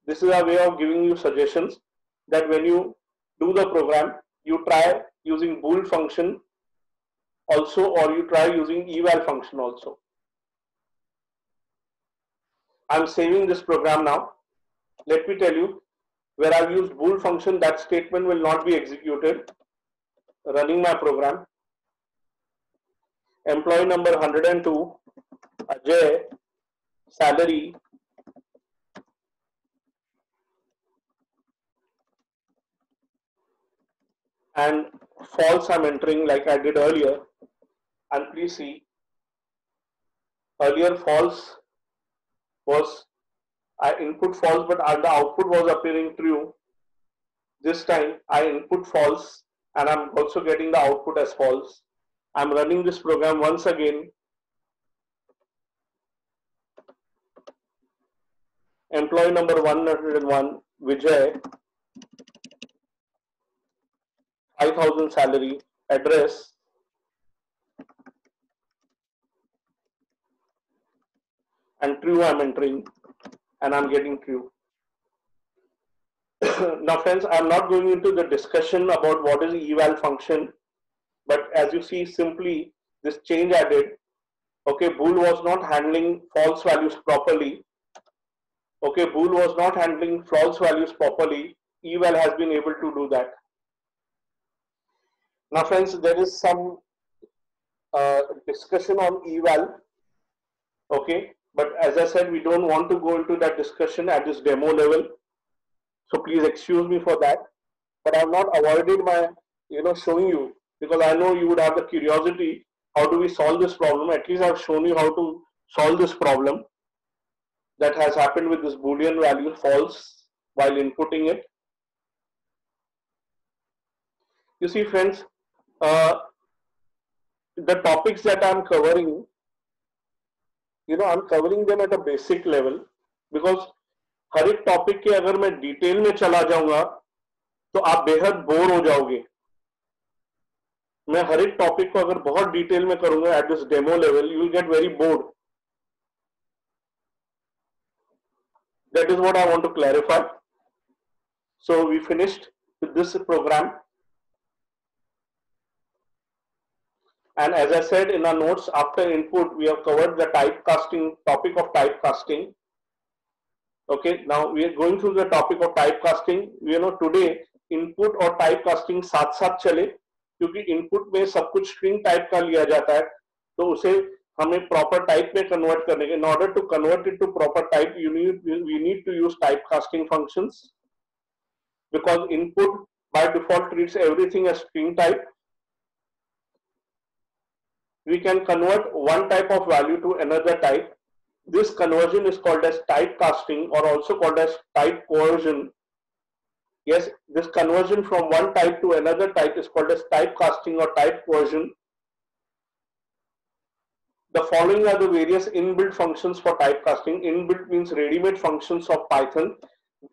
S1: This is our way of giving you suggestions that when you do the program, you try using bool function also, or you try using eval function also. I'm saving this program now. Let me tell you, where I've used bool function, that statement will not be executed. Running my program. Employee number 102, Ajay, salary, and false I'm entering like I did earlier. And please see, earlier false was, I input false, but the output was appearing true. This time I input false and I'm also getting the output as false. I'm running this program once again. Employee number 101, Vijay, 5,000 salary, address, and true I'm entering, and I'm getting true. Now friends, I'm not going into the discussion about what is eval function, but as you see, simply this change I did. Okay, bool was not handling false values properly. Okay, bool was not handling false values properly. Eval has been able to do that. Now friends, there is some discussion on eval. Okay, but as I said, we don't want to go into that discussion at this demo level. So please excuse me for that. But I've not avoided my, showing you, because I know you would have the curiosity. How do we solve this problem? At least I've shown you how to solve this problem that has happened with this Boolean value false while inputting it. You see, friends, the topics that I'm covering, I'm covering them at a basic level, because हर एक topic के अगर मैं detail में चला जाऊंगा तो आप बेहद बोर हो जाओगे. मैं हर एक टॉपिक को अगर बहुत डिटेल में करूंगा at this demo level, you will get very bored. That is what I want to clarify. So we finished with this program, and as I said in our notes, after input we have covered the typecasting, topic of typecasting. Okay, now we are going through the topic of typecasting. Today input और typecasting साथ साथ चले, क्योंकि input में सब कुछ string type का लिया जाता है, तो उसे हमें proper type में convert करने के, in order to convert it to proper type, we need to use typecasting functions, because input by default treats everything as string type. We can convert one type of value to another type. This conversion is called as typecasting, or also called as type coercion. Yes, this conversion from one type to another type is called as typecasting or type coercion. The following are the various inbuilt functions for typecasting. Inbuilt means ready-made functions of Python.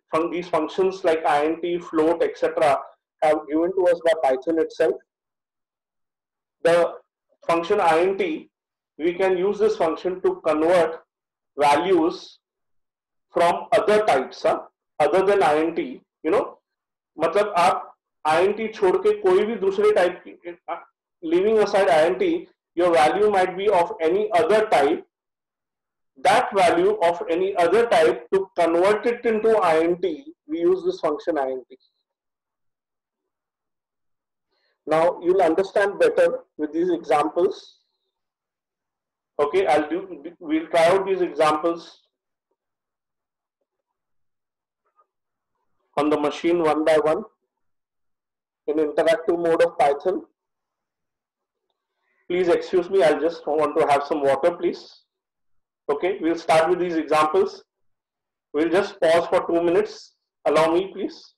S1: From these functions like int, float, etc. have given to us by Python itself. The function int, we can use this function to convert values from other types, other than int. मतलब आप int छोड़ के कोई भी दूसरे type की, leaving aside int, your value might be of any other type. That value of any other type, to convert it into int, we use this function int. Now you'll understand better with these examples. Okay, we'll try out these examples on the machine one by one in interactive mode of Python. Please excuse me, I'll just want to have some water, please. Okay, we'll start with these examples. We'll just pause for 2 minutes. Allow me, please.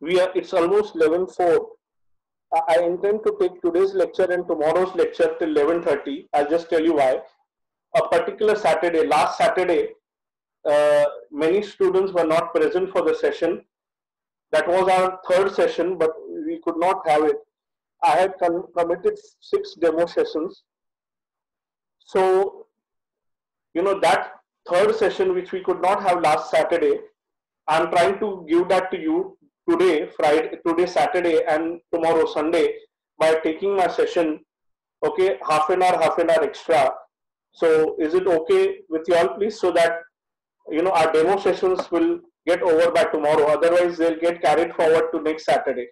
S1: It's almost 11:04. I intend to take today's lecture and tomorrow's lecture till 11:30. I'll just tell you why. A particular Saturday, last Saturday, many students were not present for the session. That was our third session, but we could not have it. I had committed 6 demo sessions. So, that third session which we could not have last Saturday, I'm trying to give that to you today, today Saturday and tomorrow Sunday by taking my session, okay, half an hour extra. So is it okay with you all, please, so that our demo sessions will get over by tomorrow, otherwise they'll get carried forward to next Saturday.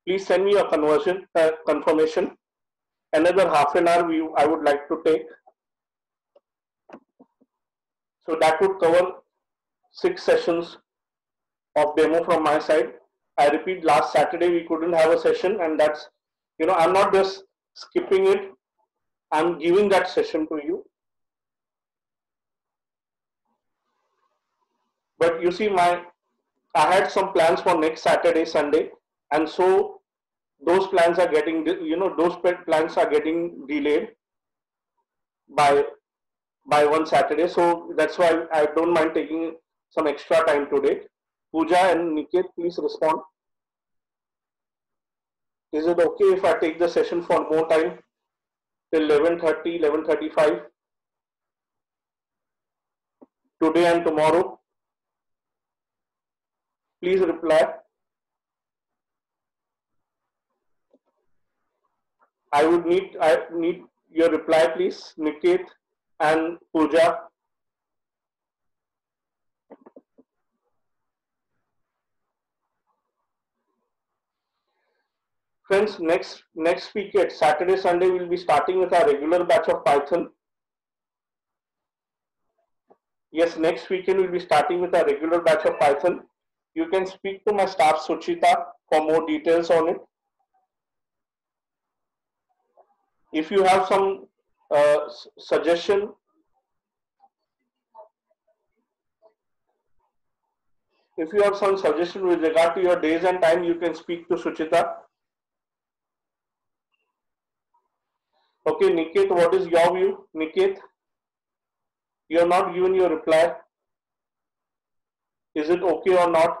S1: Please send me a confirmation. Another half an hour I would like to take. So that would cover 6 sessions of demo from my side. I repeat, last Saturday we couldn't have a session, and that's, I'm not just skipping it, I'm giving that session to you. But you see, I had some plans for next Saturday, Sunday, and so those plans are getting, plans are getting delayed by one Saturday. So that's why I don't mind taking some extra time today. Pooja and Niket, please respond. Is it okay if I take the session for more time till 11:30, 11:35 today and tomorrow? Please reply. I need your reply, please, Niket and Pooja. Friends, next week at Saturday, Sunday, we'll be starting with our regular batch of Python. Yes, next weekend we'll be starting with our regular batch of Python. You can speak to my staff Suchita for more details on it. If you have some suggestion, with regard to your days and time, you can speak to Suchita. Okay, Niket, what is your view? Niket, you have not given your reply. Is it okay or not?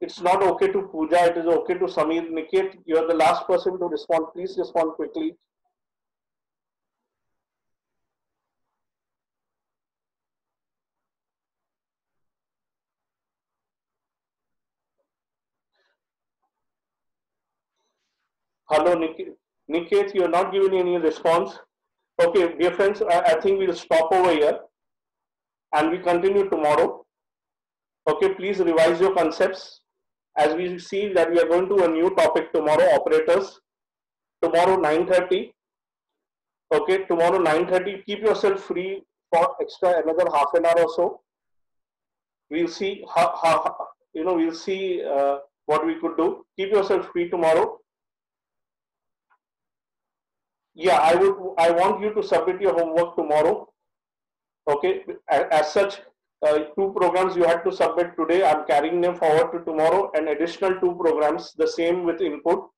S1: It's not okay to Pooja, it is okay to Samir. Niket, you are the last person to respond. Please respond quickly. Hello, Niket. Niket, you are not giving any response. Okay, dear friends, I think we'll stop over here and we continue tomorrow. Okay, please revise your concepts. As we see that we are going to a new topic tomorrow, operators. Tomorrow 9:30. Okay, tomorrow 9:30. Keep yourself free for extra another half an hour or so. We'll see we'll see what we could do. Keep yourself free tomorrow. Yeah, I want you to submit your homework tomorrow. Okay, as such, 2 programs you had to submit today. I'm carrying them forward to tomorrow, and additional 2 programs, the same with input.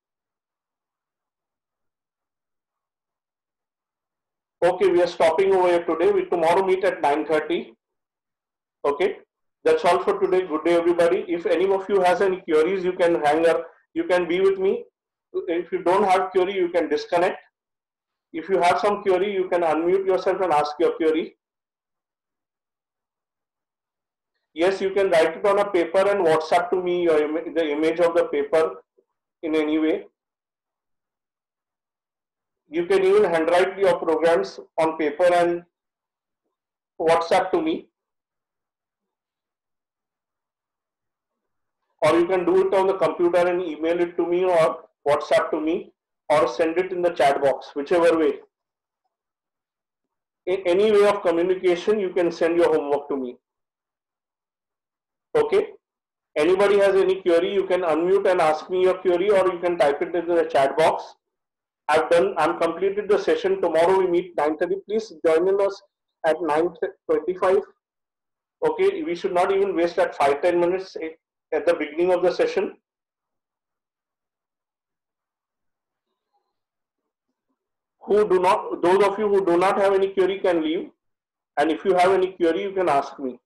S1: Okay, we are stopping over here today. We tomorrow meet at 9:30. Okay, that's all for today. Good day, everybody. If any of you has any queries, you can hang up. You can be with me. If you don't have query, you can disconnect. If you have some query, you can unmute yourself and ask your query. Yes, you can write it on a paper and WhatsApp to me the image of the paper in any way. You can even handwrite your programs on paper and WhatsApp to me. Or you can do it on the computer and email it to me or WhatsApp to me or send it in the chat box, whichever way. In any way of communication, you can send your homework to me. Okay? Anybody has any query, you can unmute and ask me your query, or you can type it in the chat box. I'm completed the session. Tomorrow we meet 9:30. Please join in us at 9:25. Okay, we should not even waste that 5-10 minutes at the beginning of the session. Those of you who do not have any query can leave, and if you have any query, you can ask me.